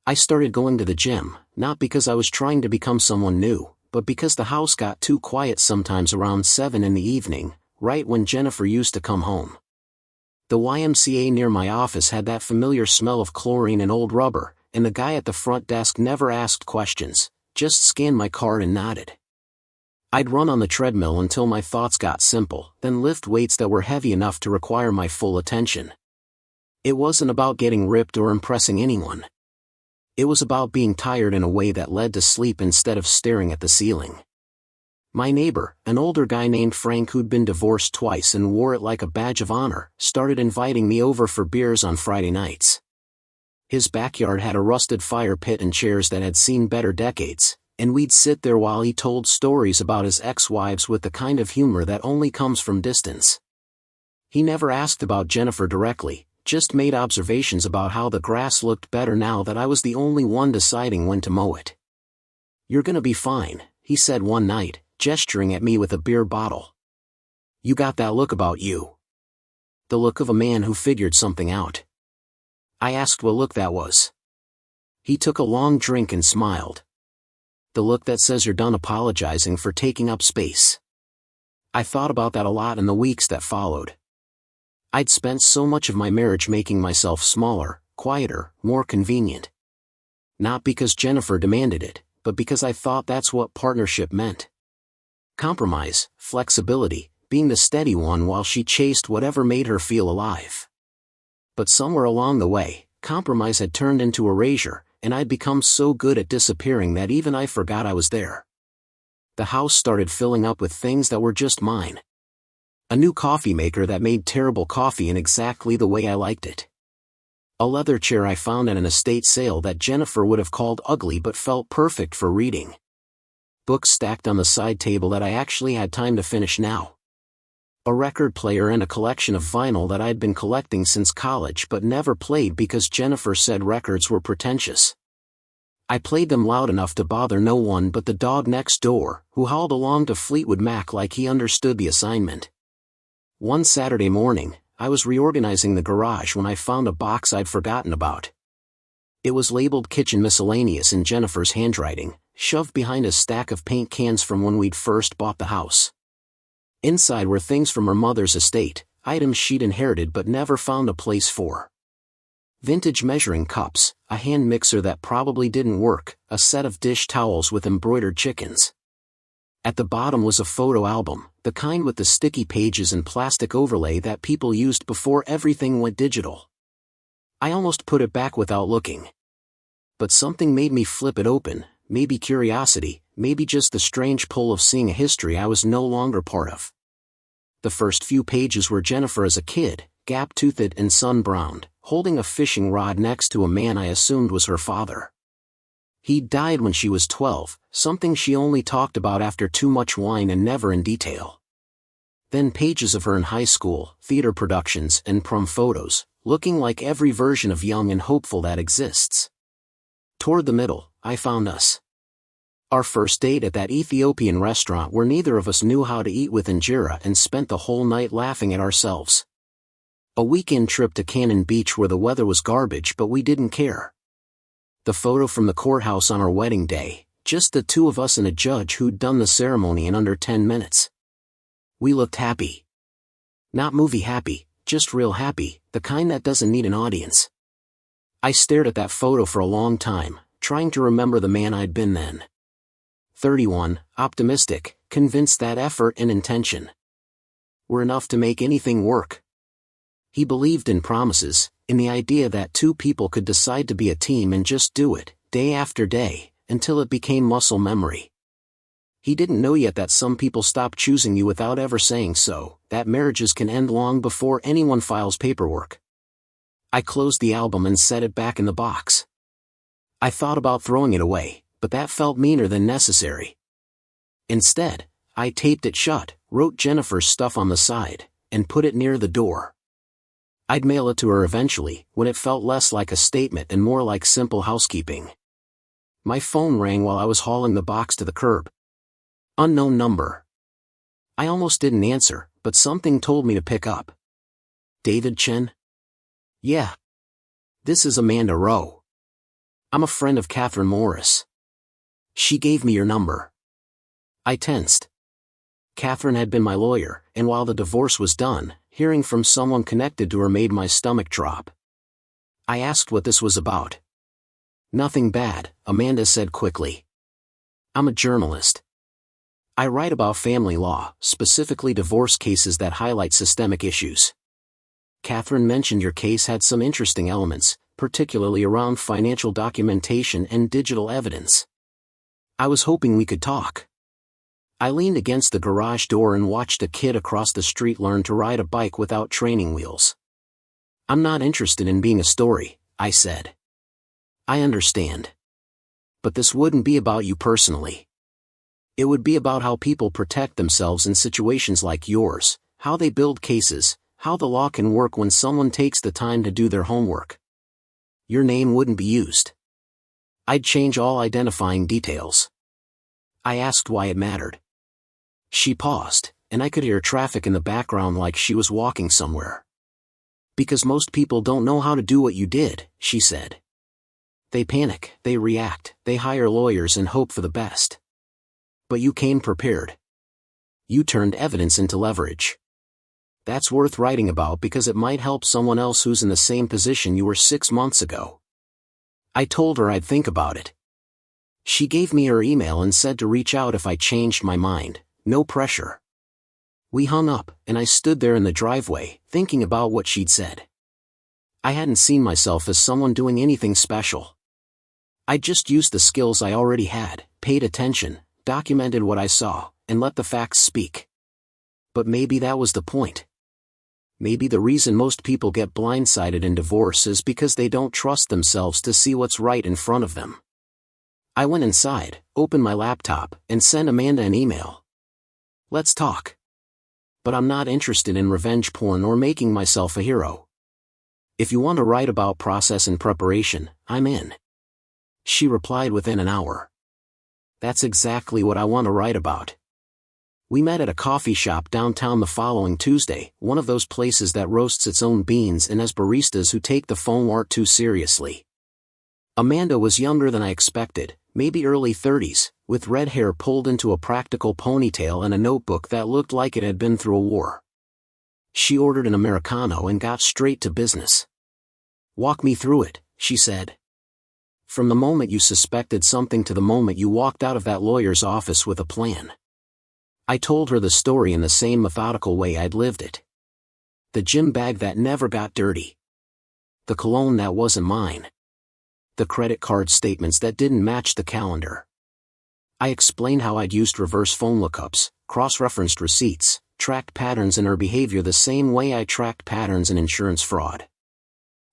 I started going to the gym, not because I was trying to become someone new, but because the house got too quiet sometimes around 7 in the evening, right when Jennifer used to come home. The YMCA near my office had that familiar smell of chlorine and old rubber, and the guy at the front desk never asked questions, just scanned my card and nodded. I'd run on the treadmill until my thoughts got simple, then lift weights that were heavy enough to require my full attention. It wasn't about getting ripped or impressing anyone. It was about being tired in a way that led to sleep instead of staring at the ceiling. My neighbor, an older guy named Frank who'd been divorced twice and wore it like a badge of honor, started inviting me over for beers on Friday nights. His backyard had a rusted fire pit and chairs that had seen better decades, and we'd sit there while he told stories about his ex-wives with the kind of humor that only comes from distance. He never asked about Jennifer directly, just made observations about how the grass looked better now that I was the only one deciding when to mow it. "You're gonna be fine," he said one night, gesturing at me with a beer bottle. "You got that look about you. The look of a man who figured something out." I asked what look that was. He took a long drink and smiled. The look that says you're done apologizing for taking up space. I thought about that a lot in the weeks that followed. I'd spent so much of my marriage making myself smaller, quieter, more convenient. Not because Jennifer demanded it, but because I thought that's what partnership meant. Compromise, flexibility, being the steady one while she chased whatever made her feel alive. But somewhere along the way, compromise had turned into erasure, and I'd become so good at disappearing that even I forgot I was there. The house started filling up with things that were just mine. A new coffee maker that made terrible coffee in exactly the way I liked it. A leather chair I found at an estate sale that Jennifer would have called ugly but felt perfect for reading. Books stacked on the side table that I actually had time to finish now. A record player and a collection of vinyl that I'd been collecting since college but never played because Jennifer said records were pretentious. I played them loud enough to bother no one but the dog next door, who howled along to Fleetwood Mac like he understood the assignment. One Saturday morning, I was reorganizing the garage when I found a box I'd forgotten about. It was labeled Kitchen Miscellaneous in Jennifer's handwriting, shoved behind a stack of paint cans from when we'd first bought the house. Inside were things from her mother's estate, items she'd inherited but never found a place for. Vintage measuring cups, a hand mixer that probably didn't work, a set of dish towels with embroidered chickens. At the bottom was a photo album, the kind with the sticky pages and plastic overlay that people used before everything went digital. I almost put it back without looking. But something made me flip it open, maybe curiosity, maybe just the strange pull of seeing a history I was no longer part of. The first few pages were Jennifer as a kid, gap-toothed and sun-browned, holding a fishing rod next to a man I assumed was her father. He'd died when she was 12, something she only talked about after too much wine and never in detail. Then pages of her in high school, theater productions and prom photos, looking like every version of young and hopeful that exists. Toward the middle, I found us. Our first date at that Ethiopian restaurant where neither of us knew how to eat with injera and spent the whole night laughing at ourselves. A weekend trip to Cannon Beach where the weather was garbage but we didn't care. The photo from the courthouse on our wedding day, just the two of us and a judge who'd done the ceremony in under 10 minutes. We looked happy. Not movie happy, just real happy, the kind that doesn't need an audience. I stared at that photo for a long time, trying to remember the man I'd been then. 31, optimistic, convinced that effort and intention were enough to make anything work. He believed in promises, in the idea that two people could decide to be a team and just do it, day after day, until it became muscle memory. He didn't know yet that some people stop choosing you without ever saying so, that marriages can end long before anyone files paperwork. I closed the album and set it back in the box. I thought about throwing it away, but that felt meaner than necessary. Instead, I taped it shut, wrote Jennifer's stuff on the side, and put it near the door. I'd mail it to her eventually, when it felt less like a statement and more like simple housekeeping. My phone rang while I was hauling the box to the curb. Unknown number. I almost didn't answer, but something told me to pick up. David Chen? Yeah. This is Amanda Rowe. I'm a friend of Catherine Morris. She gave me your number. I tensed. Catherine had been my lawyer, and while the divorce was done, hearing from someone connected to her made my stomach drop. I asked what this was about. Nothing bad, Amanda said quickly. I'm a journalist. I write about family law, specifically divorce cases that highlight systemic issues. Catherine mentioned your case had some interesting elements, particularly around financial documentation and digital evidence. I was hoping we could talk. I leaned against the garage door and watched a kid across the street learn to ride a bike without training wheels. I'm not interested in being a story, I said. I understand. But this wouldn't be about you personally. It would be about how people protect themselves in situations like yours, how they build cases, how the law can work when someone takes the time to do their homework. Your name wouldn't be used. I'd change all identifying details. I asked why it mattered. She paused, and I could hear traffic in the background like she was walking somewhere. Because most people don't know how to do what you did, she said. They panic, they react, they hire lawyers and hope for the best. But you came prepared. You turned evidence into leverage. That's worth writing about because it might help someone else who's in the same position you were 6 months ago. I told her I'd think about it. She gave me her email and said to reach out if I changed my mind, no pressure. We hung up, and I stood there in the driveway, thinking about what she'd said. I hadn't seen myself as someone doing anything special. I just used the skills I already had, paid attention, documented what I saw, and let the facts speak. But maybe that was the point. Maybe the reason most people get blindsided in divorce is because they don't trust themselves to see what's right in front of them. I went inside, opened my laptop, and sent Amanda an email. Let's talk. But I'm not interested in revenge porn or making myself a hero. If you want to write about process and preparation, I'm in. She replied within an hour. That's exactly what I want to write about. We met at a coffee shop downtown the following Tuesday, one of those places that roasts its own beans and has baristas who take the phone art too seriously. Amanda was younger than I expected, maybe early 30s, with red hair pulled into a practical ponytail and a notebook that looked like it had been through a war. She ordered an Americano and got straight to business. Walk me through it, she said. From the moment you suspected something to the moment you walked out of that lawyer's office with a plan. I told her the story in the same methodical way I'd lived it. The gym bag that never got dirty. The cologne that wasn't mine. The credit card statements that didn't match the calendar. I explained how I'd used reverse phone lookups, cross-referenced receipts, tracked patterns in her behavior the same way I tracked patterns in insurance fraud.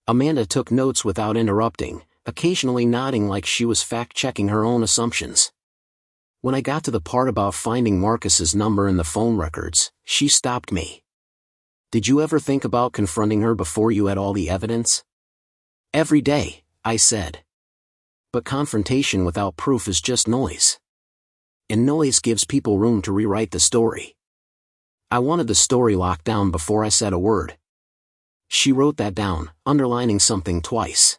Amanda took notes without interrupting, occasionally nodding like she was fact-checking her own assumptions. When I got to the part about finding Marcus's number in the phone records, she stopped me. Did you ever think about confronting her before you had all the evidence? Every day, I said. But confrontation without proof is just noise. And noise gives people room to rewrite the story. I wanted the story locked down before I said a word. She wrote that down, underlining something twice.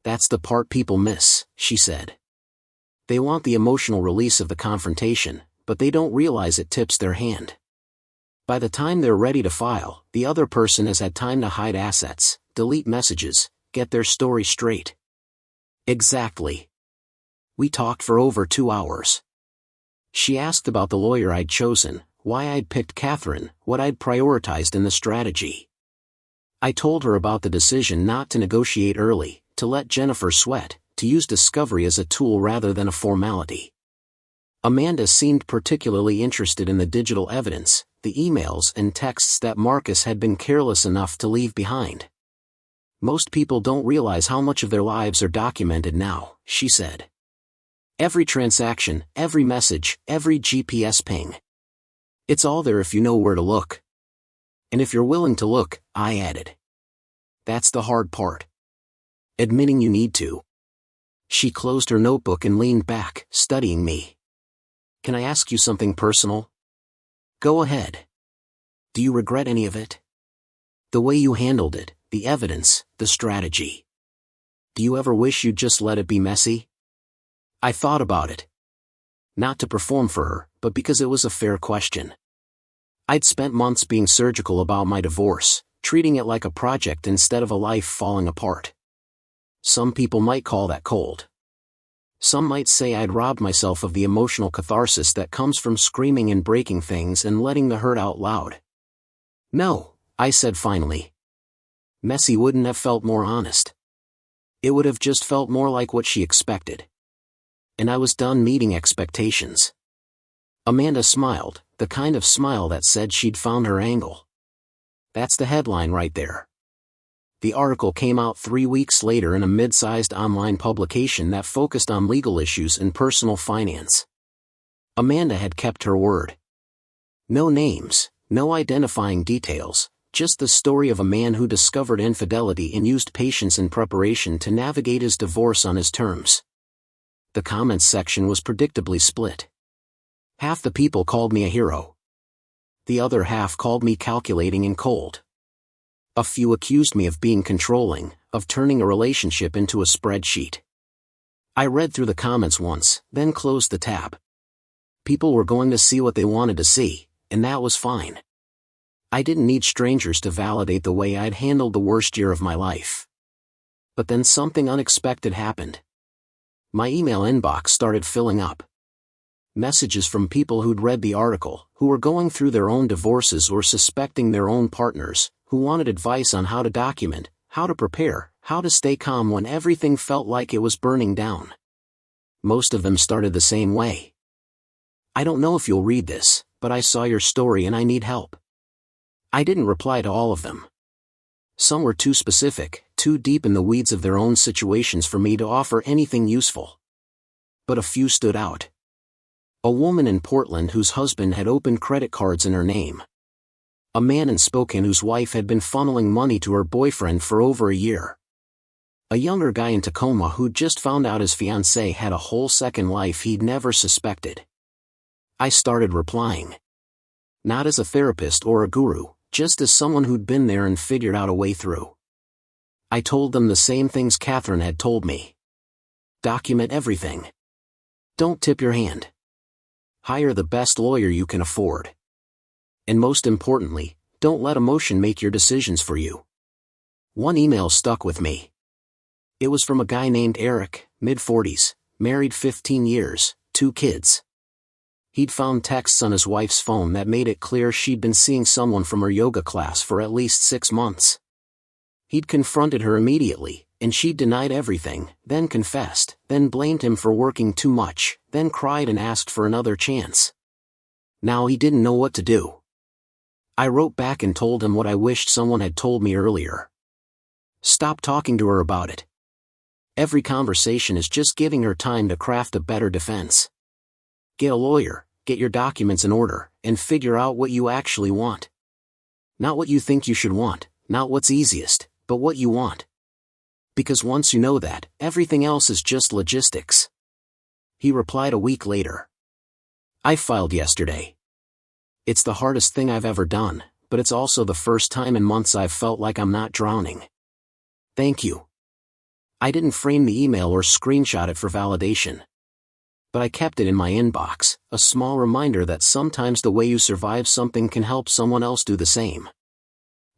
That's the part people miss, she said. They want the emotional release of the confrontation, but they don't realize it tips their hand. By the time they're ready to file, the other person has had time to hide assets, delete messages, get their story straight. Exactly. We talked for over 2 hours. She asked about the lawyer I'd chosen, why I'd picked Catherine, what I'd prioritized in the strategy. I told her about the decision not to negotiate early, to let Jennifer sweat, to use discovery as a tool rather than a formality. Amanda seemed particularly interested in the digital evidence, the emails and texts that Marcus had been careless enough to leave behind. Most people don't realize how much of their lives are documented now, she said. Every transaction, every message, every GPS ping. It's all there if you know where to look. And if you're willing to look, I added. That's the hard part. Admitting you need to. She closed her notebook and leaned back, studying me. Can I ask you something personal? Go ahead. Do you regret any of it? The way you handled it, the evidence, the strategy. Do you ever wish you'd just let it be messy? I thought about it. Not to perform for her, but because it was a fair question. I'd spent months being surgical about my divorce, treating it like a project instead of a life falling apart. Some people might call that cold. Some might say I'd robbed myself of the emotional catharsis that comes from screaming and breaking things and letting the hurt out loud. No, I said finally. Messy wouldn't have felt more honest. It would have just felt more like what she expected. And I was done meeting expectations. Amanda smiled, the kind of smile that said she'd found her angle. That's the headline right there. The article came out 3 weeks later in a mid-sized online publication that focused on legal issues and personal finance. Amanda had kept her word. No names, no identifying details, just the story of a man who discovered infidelity and used patience and preparation to navigate his divorce on his terms. The comments section was predictably split. Half the people called me a hero. The other half called me calculating and cold. A few accused me of being controlling, of turning a relationship into a spreadsheet. I read through the comments once, then closed the tab. People were going to see what they wanted to see, and that was fine. I didn't need strangers to validate the way I'd handled the worst year of my life. But then something unexpected happened. My email inbox started filling up. Messages from people who'd read the article, who were going through their own divorces or suspecting their own partners, who wanted advice on how to document, how to prepare, how to stay calm when everything felt like it was burning down. Most of them started the same way. I don't know if you'll read this, but I saw your story and I need help. I didn't reply to all of them. Some were too specific, too deep in the weeds of their own situations for me to offer anything useful. But a few stood out. A woman in Portland whose husband had opened credit cards in her name. A man in Spokane whose wife had been funneling money to her boyfriend for over a year. A younger guy in Tacoma who'd just found out his fiancée had a whole second life he'd never suspected. I started replying. Not as a therapist or a guru, just as someone who'd been there and figured out a way through. I told them the same things Catherine had told me. Document everything. Don't tip your hand. Hire the best lawyer you can afford. And most importantly, don't let emotion make your decisions for you. One email stuck with me. It was from a guy named Eric, mid-40s, married 15 years, 2 kids. He'd found texts on his wife's phone that made it clear she'd been seeing someone from her yoga class for at least 6 months. He'd confronted her immediately, and she'd denied everything, then confessed, then blamed him for working too much, then cried and asked for another chance. Now he didn't know what to do. I wrote back and told him what I wished someone had told me earlier. Stop talking to her about it. Every conversation is just giving her time to craft a better defense. Get a lawyer, get your documents in order, and figure out what you actually want. Not what you think you should want, not what's easiest, but what you want. Because once you know that, everything else is just logistics. He replied a week later. I filed yesterday. It's the hardest thing I've ever done, but it's also the first time in months I've felt like I'm not drowning. Thank you. I didn't frame the email or screenshot it for validation. But I kept it in my inbox, a small reminder that sometimes the way you survive something can help someone else do the same.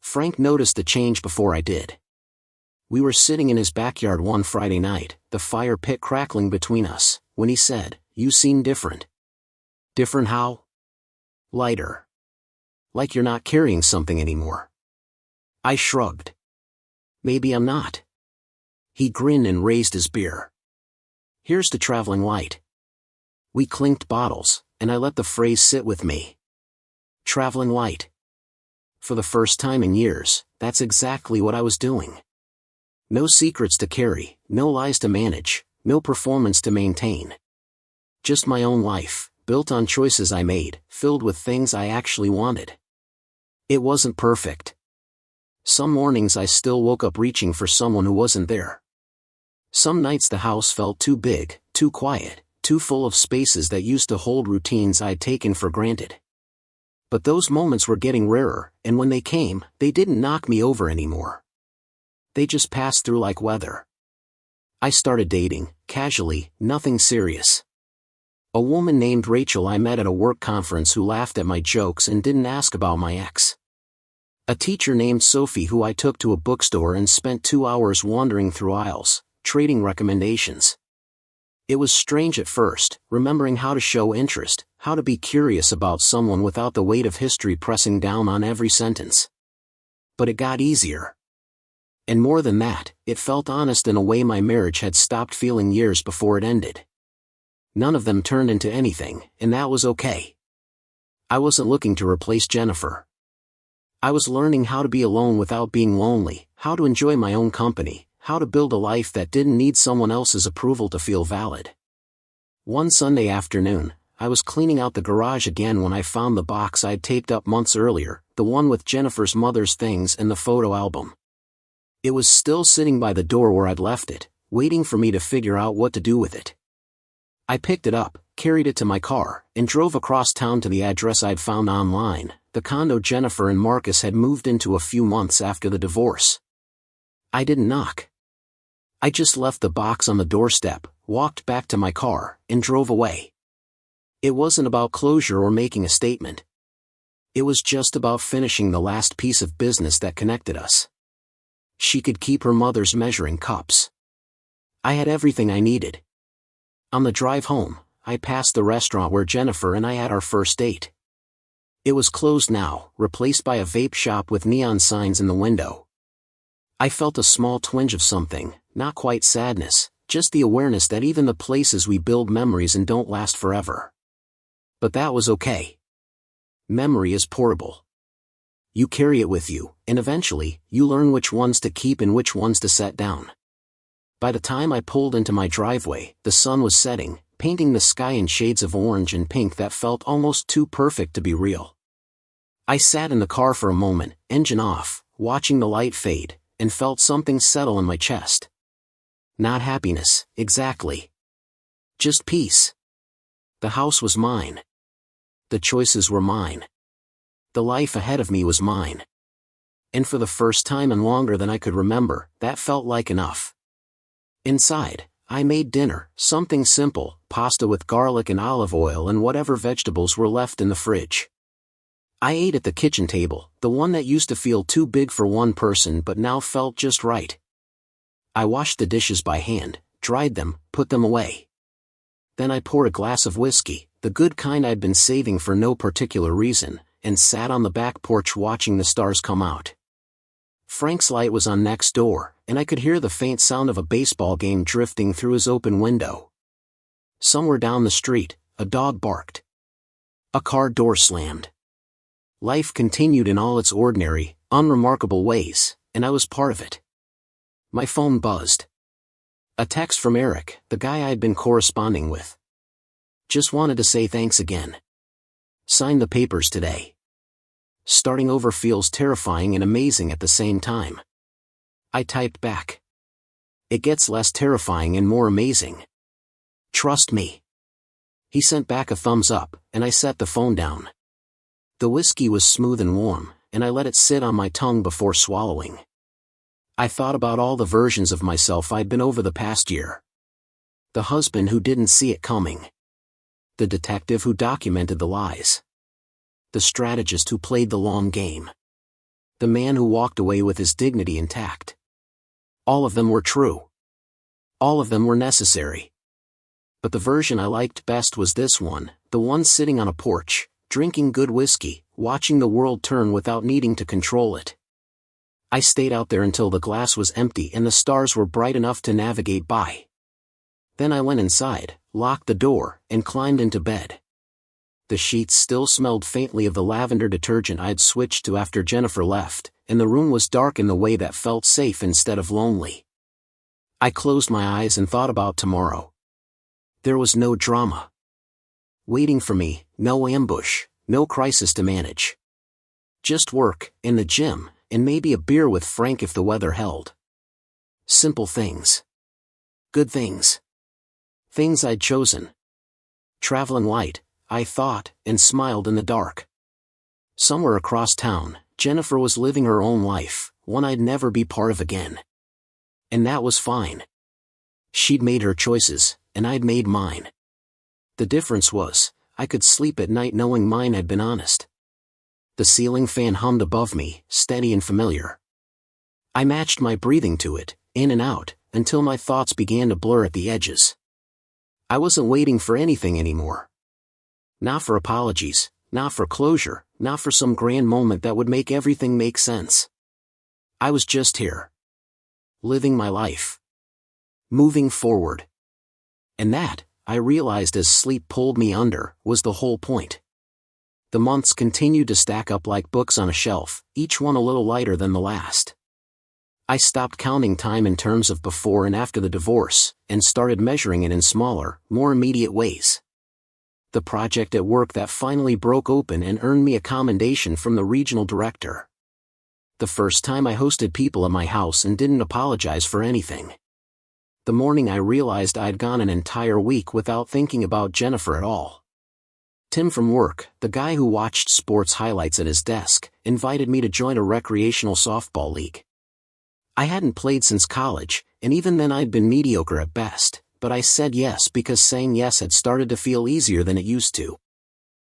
Frank noticed the change before I did. We were sitting in his backyard one Friday night, the fire pit crackling between us, when he said, "You seem different." Different how? Lighter. Like you're not carrying something anymore. I shrugged. Maybe I'm not. He grinned and raised his beer. Here's to traveling light. We clinked bottles, and I let the phrase sit with me. Traveling light. For the first time in years, that's exactly what I was doing. No secrets to carry, no lies to manage, no performance to maintain. Just my own life, built on choices I made, filled with things I actually wanted. It wasn't perfect. Some mornings I still woke up reaching for someone who wasn't there. Some nights the house felt too big, too quiet, too full of spaces that used to hold routines I'd taken for granted. But those moments were getting rarer, and when they came, they didn't knock me over anymore. They just passed through like weather. I started dating, casually, nothing serious. A woman named Rachel I met at a work conference who laughed at my jokes and didn't ask about my ex. A teacher named Sophie who I took to a bookstore and spent 2 hours wandering through aisles, trading recommendations. It was strange at first, remembering how to show interest, how to be curious about someone without the weight of history pressing down on every sentence. But it got easier. And more than that, it felt honest in a way my marriage had stopped feeling years before it ended. None of them turned into anything, and that was okay. I wasn't looking to replace Jennifer. I was learning how to be alone without being lonely, how to enjoy my own company, how to build a life that didn't need someone else's approval to feel valid. One Sunday afternoon, I was cleaning out the garage again when I found the box I'd taped up months earlier, the one with Jennifer's mother's things and the photo album. It was still sitting by the door where I'd left it, waiting for me to figure out what to do with it. I picked it up, carried it to my car, and drove across town to the address I'd found online, the condo Jennifer and Marcus had moved into a few months after the divorce. I didn't knock. I just left the box on the doorstep, walked back to my car, and drove away. It wasn't about closure or making a statement. It was just about finishing the last piece of business that connected us. She could keep her mother's measuring cups. I had everything I needed. On the drive home, I passed the restaurant where Jennifer and I had our first date. It was closed now, replaced by a vape shop with neon signs in the window. I felt a small twinge of something, not quite sadness, just the awareness that even the places we build memories in don't last forever. But that was okay. Memory is portable. You carry it with you, and eventually, you learn which ones to keep and which ones to set down. By the time I pulled into my driveway, the sun was setting, painting the sky in shades of orange and pink that felt almost too perfect to be real. I sat in the car for a moment, engine off, watching the light fade, and felt something settle in my chest. Not happiness, exactly. Just peace. The house was mine. The choices were mine. The life ahead of me was mine. And for the first time and longer than I could remember, that felt like enough. Inside, I made dinner, something simple, pasta with garlic and olive oil and whatever vegetables were left in the fridge. I ate at the kitchen table, the one that used to feel too big for one person but now felt just right. I washed the dishes by hand, dried them, put them away. Then I poured a glass of whiskey, the good kind I'd been saving for no particular reason, and sat on the back porch watching the stars come out. Frank's light was on next door, and I could hear the faint sound of a baseball game drifting through his open window. Somewhere down the street, a dog barked. A car door slammed. Life continued in all its ordinary, unremarkable ways, and I was part of it. My phone buzzed. A text from Eric, the guy I'd been corresponding with. Just wanted to say thanks again. Signed the papers today. Starting over feels terrifying and amazing at the same time. I typed back. It gets less terrifying and more amazing. Trust me. He sent back a thumbs up, and I set the phone down. The whiskey was smooth and warm, and I let it sit on my tongue before swallowing. I thought about all the versions of myself I'd been over the past year. The husband who didn't see it coming. The detective who documented the lies. The strategist who played the long game. The man who walked away with his dignity intact. All of them were true. All of them were necessary. But the version I liked best was this one, the one sitting on a porch, drinking good whiskey, watching the world turn without needing to control it. I stayed out there until the glass was empty and the stars were bright enough to navigate by. Then I went inside, locked the door, and climbed into bed. The sheets still smelled faintly of the lavender detergent I'd switched to after Jennifer left, and the room was dark in the way that felt safe instead of lonely. I closed my eyes and thought about tomorrow. There was no drama. Waiting for me, no ambush, no crisis to manage. Just work, and the gym, and maybe a beer with Frank if the weather held. Simple things. Good things. Things I'd chosen. Traveling light, I thought, and smiled in the dark. Somewhere across town, Jennifer was living her own life, one I'd never be part of again. And that was fine. She'd made her choices, and I'd made mine. The difference was, I could sleep at night knowing mine had been honest. The ceiling fan hummed above me, steady and familiar. I matched my breathing to it, in and out, until my thoughts began to blur at the edges. I wasn't waiting for anything anymore. Not for apologies, not for closure, not for some grand moment that would make everything make sense. I was just here. Living my life. Moving forward. And that, I realized as sleep pulled me under, was the whole point. The months continued to stack up like books on a shelf, each one a little lighter than the last. I stopped counting time in terms of before and after the divorce, and started measuring it in smaller, more immediate ways. The project at work that finally broke open and earned me a commendation from the regional director. The first time I hosted people at my house and didn't apologize for anything. The morning I realized I'd gone an entire week without thinking about Jennifer at all. Tim from work, the guy who watched sports highlights at his desk, invited me to join a recreational softball league. I hadn't played since college, and even then I'd been mediocre at best, but I said yes because saying yes had started to feel easier than it used to.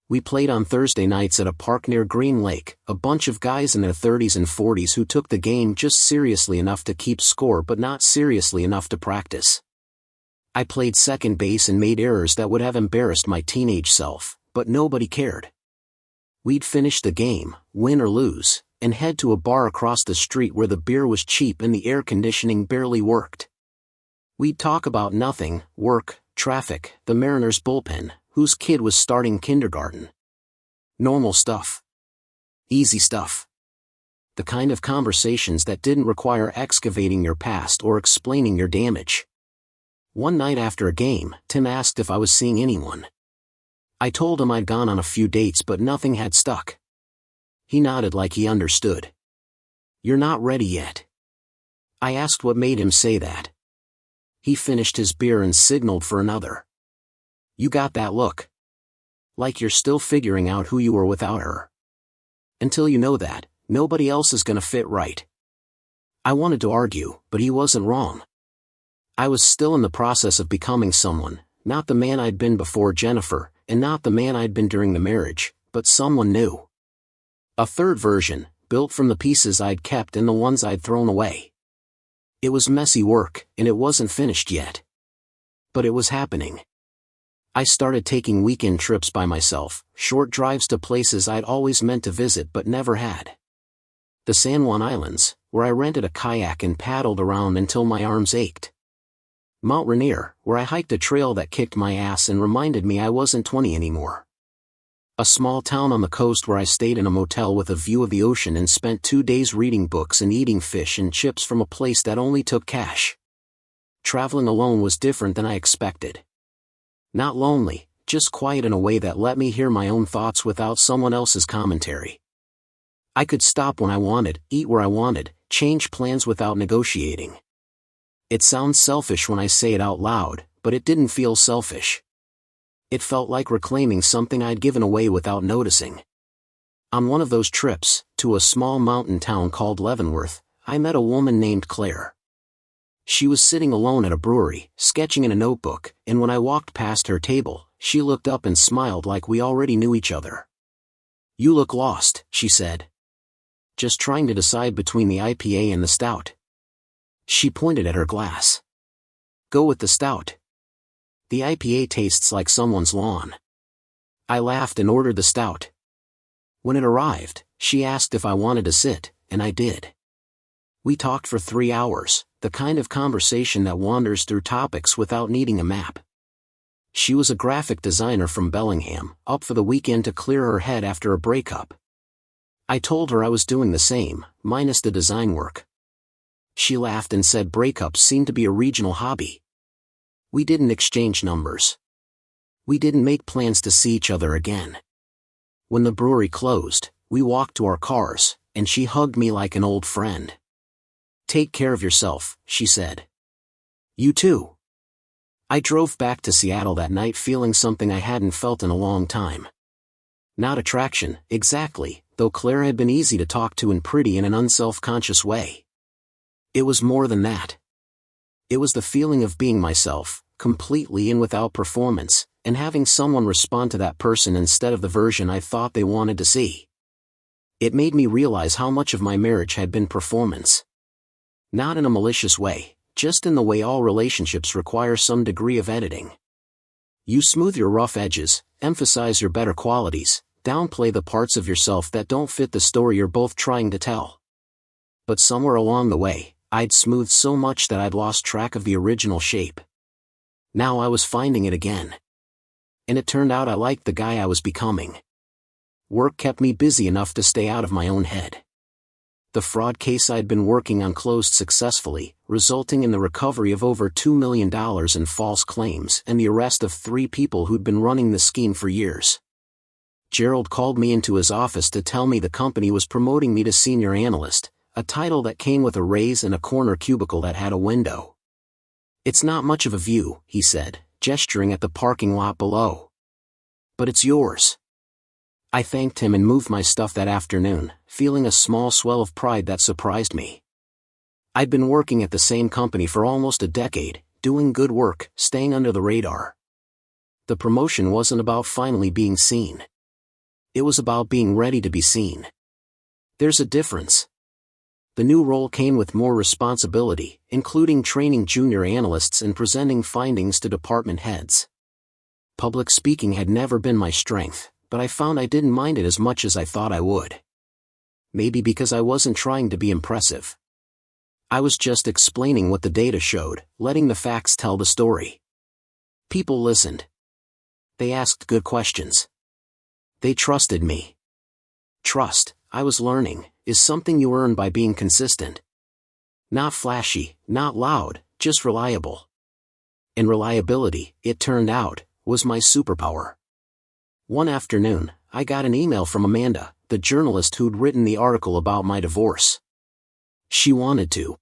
We played on Thursday nights at a park near Green Lake, a bunch of guys in their 30s and 40s who took the game just seriously enough to keep score but not seriously enough to practice. I played second base and made errors that would have embarrassed my teenage self, but nobody cared. We'd finish the game, win or lose, and head to a bar across the street where the beer was cheap and the air conditioning barely worked. We'd talk about nothing, work, traffic, the Mariners bullpen, whose kid was starting kindergarten. Normal stuff. Easy stuff. The kind of conversations that didn't require excavating your past or explaining your damage. One night after a game, Tim asked if I was seeing anyone. I told him I'd gone on a few dates but nothing had stuck. He nodded like he understood. "You're not ready yet." I asked what made him say that. He finished his beer and signaled for another. "You got that look. Like you're still figuring out who you were without her. Until you know that, nobody else is gonna fit right." I wanted to argue, but he wasn't wrong. I was still in the process of becoming someone, not the man I'd been before Jennifer, and not the man I'd been during the marriage, but someone new. A third version, built from the pieces I'd kept and the ones I'd thrown away. It was messy work, and it wasn't finished yet. But it was happening. I started taking weekend trips by myself, short drives to places I'd always meant to visit but never had. The San Juan Islands, where I rented a kayak and paddled around until my arms ached. Mount Rainier, where I hiked a trail that kicked my ass and reminded me I wasn't 20 anymore. A small town on the coast where I stayed in a motel with a view of the ocean and spent 2 days reading books and eating fish and chips from a place that only took cash. Traveling alone was different than I expected. Not lonely, just quiet in a way that let me hear my own thoughts without someone else's commentary. I could stop when I wanted, eat where I wanted, change plans without negotiating. It sounds selfish when I say it out loud, but it didn't feel selfish. It felt like reclaiming something I'd given away without noticing. On one of those trips, to a small mountain town called Leavenworth, I met a woman named Claire. She was sitting alone at a brewery, sketching in a notebook, and when I walked past her table, she looked up and smiled like we already knew each other. "You look lost," she said. "Just trying to decide between the IPA and the stout." She pointed at her glass. "Go with the stout. The IPA tastes like someone's lawn." I laughed and ordered the stout. When it arrived, she asked if I wanted to sit, and I did. We talked for 3 hours, the kind of conversation that wanders through topics without needing a map. She was a graphic designer from Bellingham, up for the weekend to clear her head after a breakup. I told her I was doing the same, minus the design work. She laughed and said breakups seemed to be a regional hobby. We didn't exchange numbers. We didn't make plans to see each other again. When the brewery closed, we walked to our cars, and she hugged me like an old friend. "Take care of yourself," she said. "You too." I drove back to Seattle that night feeling something I hadn't felt in a long time. Not attraction, exactly, though Claire had been easy to talk to and pretty in an unself-conscious way. It was more than that. It was the feeling of being myself, completely and without performance, and having someone respond to that person instead of the version I thought they wanted to see. It made me realize how much of my marriage had been performance. Not in a malicious way, just in the way all relationships require some degree of editing. You smooth your rough edges, emphasize your better qualities, downplay the parts of yourself that don't fit the story you're both trying to tell. But somewhere along the way, I'd smoothed so much that I'd lost track of the original shape. Now I was finding it again. And it turned out I liked the guy I was becoming. Work kept me busy enough to stay out of my own head. The fraud case I'd been working on closed successfully, resulting in the recovery of over $2 million in false claims and the arrest of 3 people who'd been running the scheme for years. Gerald called me into his office to tell me the company was promoting me to senior analyst, a title that came with a raise and a corner cubicle that had a window. "It's not much of a view," he said, gesturing at the parking lot below. "But it's yours." I thanked him and moved my stuff that afternoon, feeling a small swell of pride that surprised me. I'd been working at the same company for almost a decade, doing good work, staying under the radar. The promotion wasn't about finally being seen. It was about being ready to be seen. There's a difference. The new role came with more responsibility, including training junior analysts and presenting findings to department heads. Public speaking had never been my strength, but I found I didn't mind it as much as I thought I would. Maybe because I wasn't trying to be impressive. I was just explaining what the data showed, letting the facts tell the story. People listened. They asked good questions. They trusted me. Trust, I was learning, is something you earn by being consistent. Not flashy, not loud, just reliable. And reliability, it turned out, was my superpower. One afternoon, I got an email from Amanda, the journalist who'd written the article about my divorce. She wanted to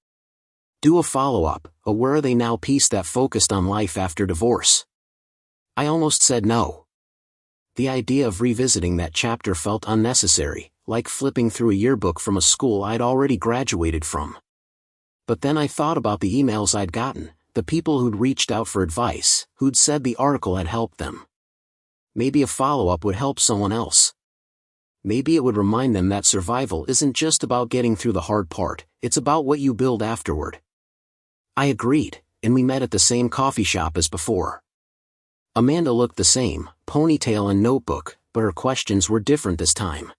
do a follow-up, a Where Are They Now piece that focused on life after divorce. I almost said no. The idea of revisiting that chapter felt unnecessary, like flipping through a yearbook from a school I'd already graduated from. But then I thought about the emails I'd gotten, the people who'd reached out for advice, who'd said the article had helped them. Maybe a follow-up would help someone else. Maybe it would remind them that survival isn't just about getting through the hard part, it's about what you build afterward. I agreed, and we met at the same coffee shop as before. Amanda looked the same, ponytail and notebook, but her questions were different this time.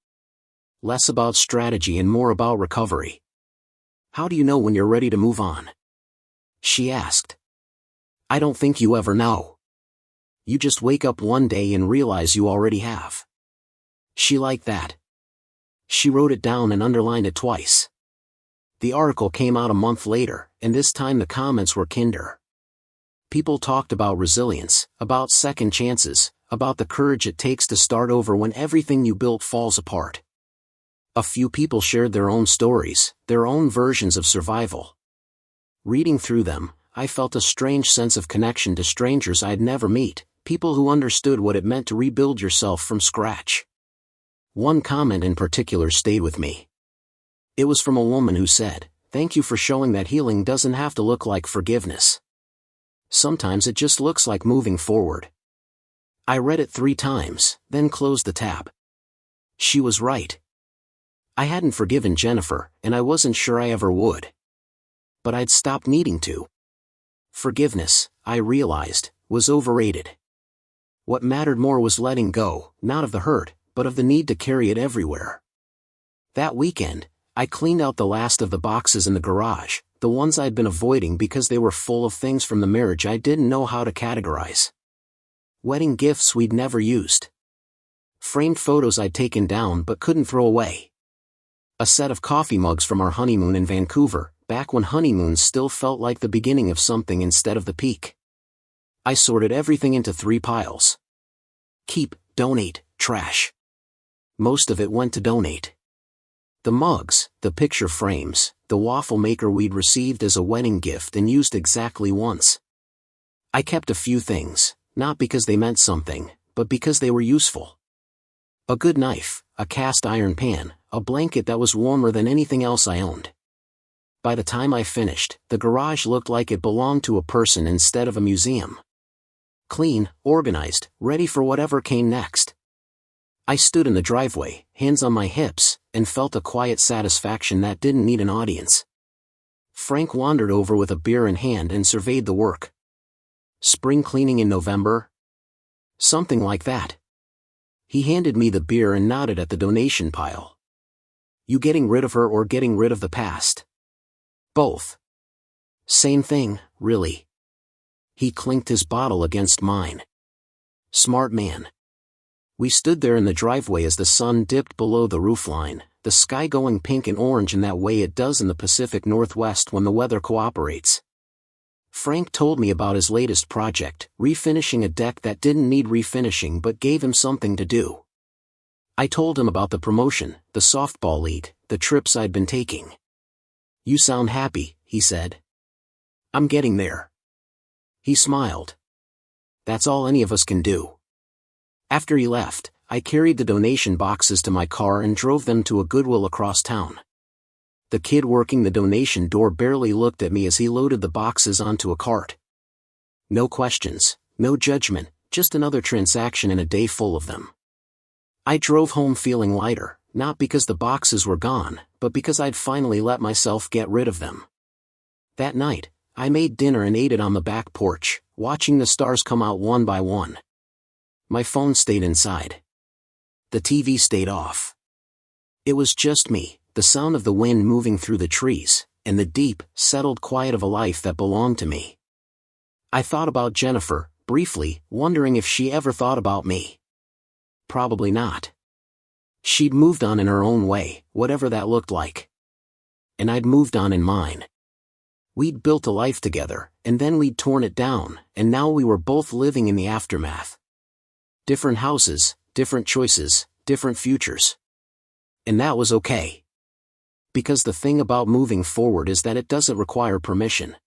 Less about strategy and more about recovery. How do you know when you're ready to move on? She asked. I don't think you ever know. You just wake up one day and realize you already have. She liked that. She wrote it down and underlined it twice. The article came out a month later, and this time the comments were kinder. People talked about resilience, about second chances, about the courage it takes to start over when everything you built falls apart. A few people shared their own stories, their own versions of survival. Reading through them, I felt a strange sense of connection to strangers I'd never meet, people who understood what it meant to rebuild yourself from scratch. One comment in particular stayed with me. It was from a woman who said, "Thank you for showing that healing doesn't have to look like forgiveness. Sometimes it just looks like moving forward." I read it 3 times, then closed the tab. She was right. I hadn't forgiven Jennifer, and I wasn't sure I ever would. But I'd stopped needing to. Forgiveness, I realized, was overrated. What mattered more was letting go, not of the hurt, but of the need to carry it everywhere. That weekend, I cleaned out the last of the boxes in the garage, the ones I'd been avoiding because they were full of things from the marriage I didn't know how to categorize. Wedding gifts we'd never used. Framed photos I'd taken down but couldn't throw away. A set of coffee mugs from our honeymoon in Vancouver, back when honeymoons still felt like the beginning of something instead of the peak. I sorted everything into 3 piles. Keep, donate, trash. Most of it went to donate. The mugs, the picture frames, the waffle maker we'd received as a wedding gift and used exactly once. I kept a few things, not because they meant something, but because they were useful. A good knife, a cast iron pan, a blanket that was warmer than anything else I owned. By the time I finished, the garage looked like it belonged to a person instead of a museum. Clean, organized, ready for whatever came next. I stood in the driveway, hands on my hips, and felt a quiet satisfaction that didn't need an audience. Frank wandered over with a beer in hand and surveyed the work. Spring cleaning in November? Something like that. He handed me the beer and nodded at the donation pile. You getting rid of her or getting rid of the past? Both. Same thing, really. He clinked his bottle against mine. Smart man. We stood there in the driveway as the sun dipped below the roofline, the sky going pink and orange in that way it does in the Pacific Northwest when the weather cooperates. Frank told me about his latest project, refinishing a deck that didn't need refinishing but gave him something to do. I told him about the promotion, the softball league, the trips I'd been taking. You sound happy, he said. I'm getting there. He smiled. That's all any of us can do. After he left, I carried the donation boxes to my car and drove them to a Goodwill across town. The kid working the donation door barely looked at me as he loaded the boxes onto a cart. No questions, no judgment, just another transaction and a day full of them. I drove home feeling lighter, not because the boxes were gone, but because I'd finally let myself get rid of them. That night, I made dinner and ate it on the back porch, watching the stars come out one by one. My phone stayed inside. The TV stayed off. It was just me, the sound of the wind moving through the trees, and the deep, settled quiet of a life that belonged to me. I thought about Jennifer, briefly, wondering if she ever thought about me. Probably not. She'd moved on in her own way, whatever that looked like. And I'd moved on in mine. We'd built a life together, and then we'd torn it down, and now we were both living in the aftermath. Different houses, different choices, different futures. And that was okay. Because the thing about moving forward is that it doesn't require permission.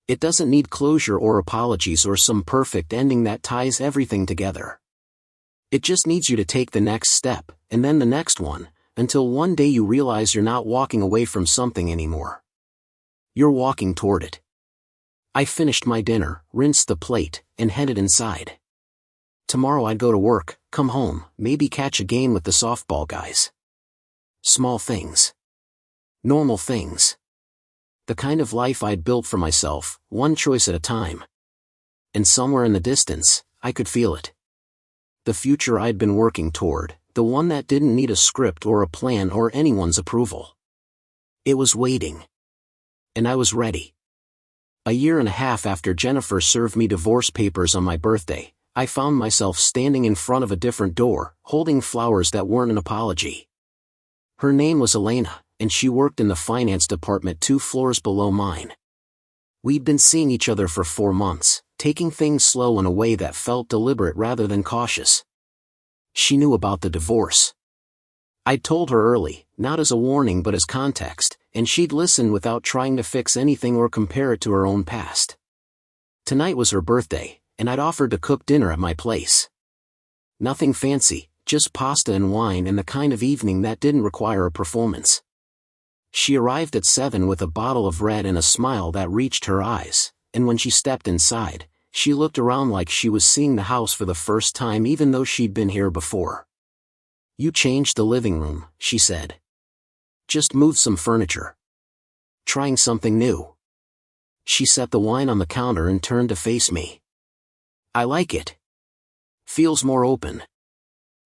It doesn't need closure or apologies or some perfect ending that ties everything together. It just needs you to take the next step, and then the next one, until one day you realize you're not walking away from something anymore. You're walking toward it. I finished my dinner, rinsed the plate, and headed inside. Tomorrow I'd go to work, come home, maybe catch a game with the softball guys. Small things. Normal things. The kind of life I'd built for myself, one choice at a time. And somewhere in the distance, I could feel it. The future I'd been working toward, the one that didn't need a script or a plan or anyone's approval. It was waiting. And I was ready. A year and a half after Jennifer served me divorce papers on my birthday, I found myself standing in front of a different door, holding flowers that weren't an apology. Her name was Elena, and she worked in the finance department 2 floors below mine. We'd been seeing each other for 4 months, taking things slow in a way that felt deliberate rather than cautious. She knew about the divorce. I'd told her early, not as a warning but as context, and she'd listened without trying to fix anything or compare it to her own past. Tonight was her birthday, and I'd offered to cook dinner at my place. Nothing fancy, just pasta and wine and the kind of evening that didn't require a performance. She arrived at 7 with a bottle of red and a smile that reached her eyes, and when she stepped inside, she looked around like she was seeing the house for the first time even though she'd been here before. "You changed the living room," she said. "Just moved some furniture. Trying something new." She set the wine on the counter and turned to face me. "I like it. Feels more open."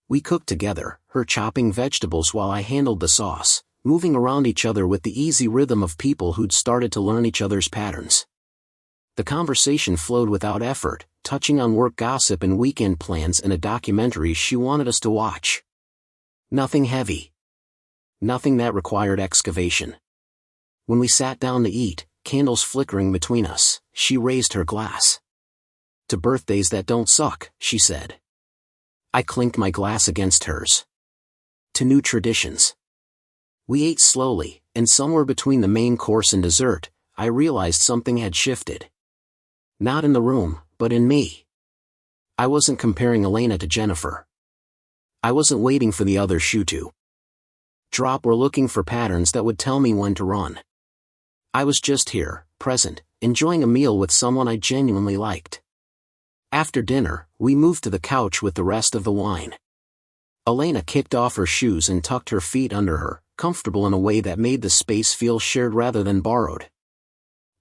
We cooked together, her chopping vegetables while I handled the sauce, moving around each other with the easy rhythm of people who'd started to learn each other's patterns. The conversation flowed without effort, touching on work gossip and weekend plans and a documentary she wanted us to watch. Nothing heavy. Nothing that required excavation. When we sat down to eat, candles flickering between us, she raised her glass. "To birthdays that don't suck," she said. I clinked my glass against hers. "To new traditions." We ate slowly, and somewhere between the main course and dessert, I realized something had shifted. Not in the room, but in me. I wasn't comparing Elena to Jennifer. I wasn't waiting for the other shoe to drop or looking for patterns that would tell me when to run. I was just here, present, enjoying a meal with someone I genuinely liked. After dinner, we moved to the couch with the rest of the wine. Elena kicked off her shoes and tucked her feet under her, comfortable in a way that made the space feel shared rather than borrowed.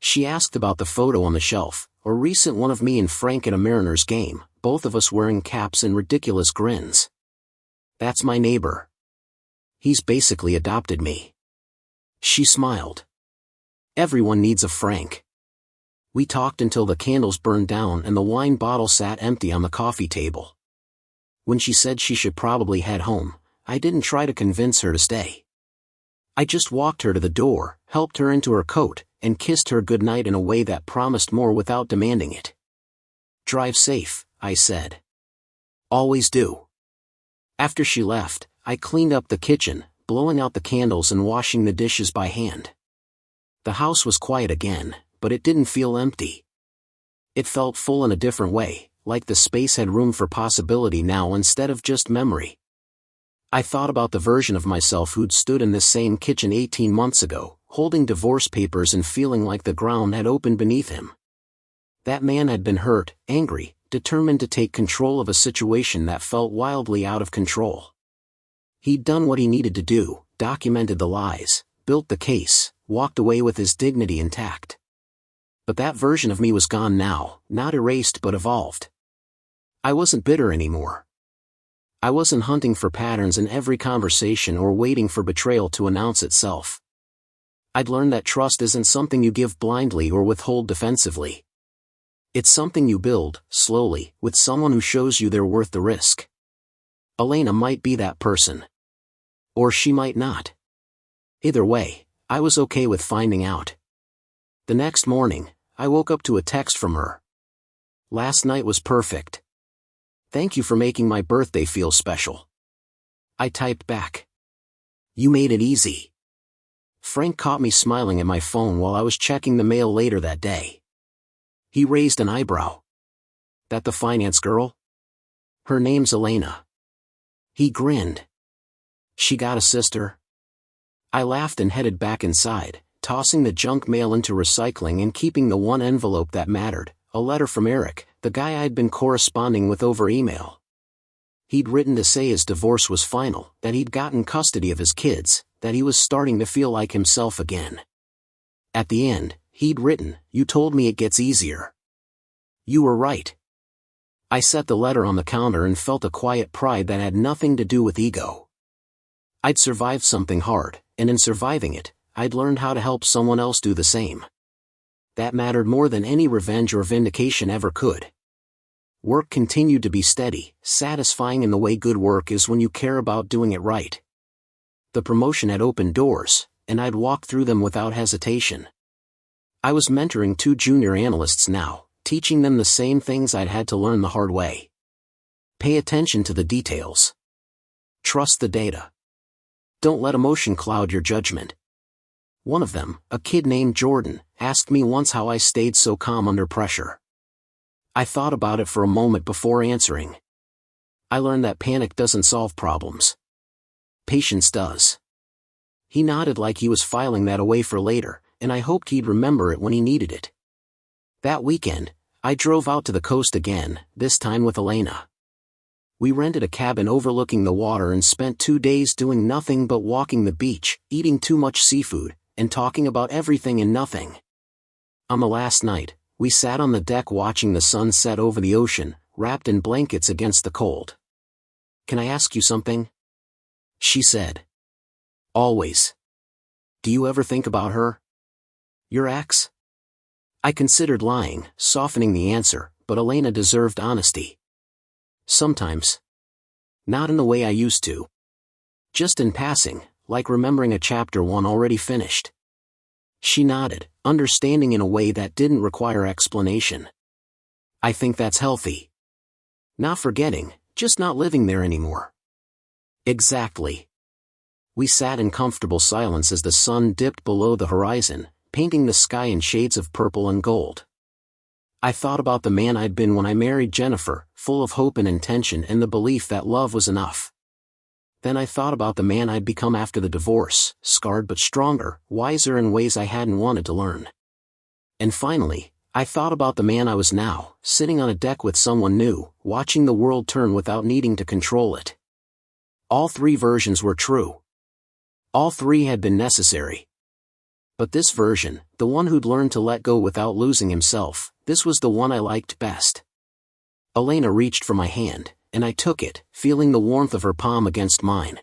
She asked about the photo on the shelf, a recent one of me and Frank at a Mariners game, both of us wearing caps and ridiculous grins. "That's my neighbor. He's basically adopted me." She smiled. "Everyone needs a Frank." We talked until the candles burned down and the wine bottle sat empty on the coffee table. When she said she should probably head home, I didn't try to convince her to stay. I just walked her to the door, helped her into her coat, and kissed her goodnight in a way that promised more without demanding it. "Drive safe," I said. "Always do." After she left, I cleaned up the kitchen, blowing out the candles and washing the dishes by hand. The house was quiet again, but it didn't feel empty. It felt full in a different way, like the space had room for possibility now instead of just memory. I thought about the version of myself who'd stood in this same kitchen 18 months ago, holding divorce papers and feeling like the ground had opened beneath him. That man had been hurt, angry, determined to take control of a situation that felt wildly out of control. He'd done what he needed to do, documented the lies, built the case, walked away with his dignity intact. But that version of me was gone now, not erased but evolved. I wasn't bitter anymore. I wasn't hunting for patterns in every conversation or waiting for betrayal to announce itself. I'd learned that trust isn't something you give blindly or withhold defensively. It's something you build, slowly, with someone who shows you they're worth the risk. Elena might be that person. Or she might not. Either way, I was okay with finding out. The next morning, I woke up to a text from her. "Last night was perfect. Thank you for making my birthday feel special." I typed back. "You made it easy." Frank caught me smiling at my phone while I was checking the mail later that day. He raised an eyebrow. "That the finance girl? Her name's Elena." He grinned. "She got a sister?" I laughed and headed back inside, tossing the junk mail into recycling and keeping the one envelope that mattered, a letter from Eric, the guy I'd been corresponding with over email. He'd written to say his divorce was final, that he'd gotten custody of his kids, that he was starting to feel like himself again. At the end, he'd written, "You told me it gets easier. You were right." I set the letter on the counter and felt a quiet pride that had nothing to do with ego. I'd survived something hard, and in surviving it, I'd learned how to help someone else do the same. That mattered more than any revenge or vindication ever could. Work continued to be steady, satisfying in the way good work is when you care about doing it right. The promotion had opened doors, and I'd walked through them without hesitation. I was mentoring 2 junior analysts now, teaching them the same things I'd had to learn the hard way. Pay attention to the details. Trust the data. Don't let emotion cloud your judgment. One of them, a kid named Jordan, asked me once how I stayed so calm under pressure. I thought about it for a moment before answering. I learned that panic doesn't solve problems. Patience does. He nodded like he was filing that away for later, and I hoped he'd remember it when he needed it. That weekend, I drove out to the coast again, this time with Elena. We rented a cabin overlooking the water and spent 2 days doing nothing but walking the beach, eating too much seafood, and talking about everything and nothing. On the last night, we sat on the deck watching the sun set over the ocean, wrapped in blankets against the cold. "Can I ask you something?" she said. "Always. Do you ever think about her? Your ex?" I considered lying, softening the answer, but Elena deserved honesty. "Sometimes. Not in the way I used to. Just in passing, like remembering a chapter 1 already finished." She nodded, understanding in a way that didn't require explanation. "I think that's healthy. Not forgetting, just not living there anymore." "Exactly." We sat in comfortable silence as the sun dipped below the horizon, painting the sky in shades of purple and gold. I thought about the man I'd been when I married Jennifer, full of hope and intention and the belief that love was enough. Then I thought about the man I'd become after the divorce, scarred but stronger, wiser in ways I hadn't wanted to learn. And finally, I thought about the man I was now, sitting on a deck with someone new, watching the world turn without needing to control it. All 3 versions were true. All 3 had been necessary. But this version, the one who'd learned to let go without losing himself, this was the one I liked best. Elena reached for my hand, and I took it, feeling the warmth of her palm against mine.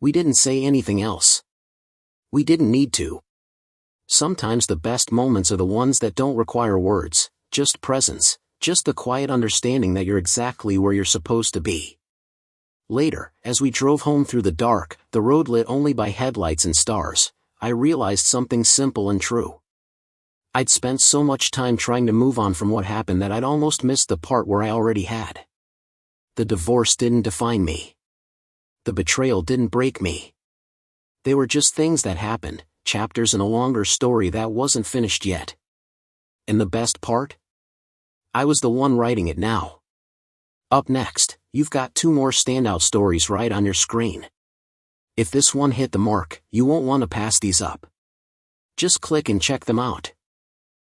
We didn't say anything else. We didn't need to. Sometimes the best moments are the ones that don't require words, just presence, just the quiet understanding that you're exactly where you're supposed to be. Later, as we drove home through the dark, the road lit only by headlights and stars, I realized something simple and true. I'd spent so much time trying to move on from what happened that I'd almost missed the part where I already had. The divorce didn't define me. The betrayal didn't break me. They were just things that happened, chapters in a longer story that wasn't finished yet. And the best part? I was the one writing it now. Up next, you've got 2 more standout stories right on your screen. If this one hit the mark, you won't want to pass these up. Just click and check them out.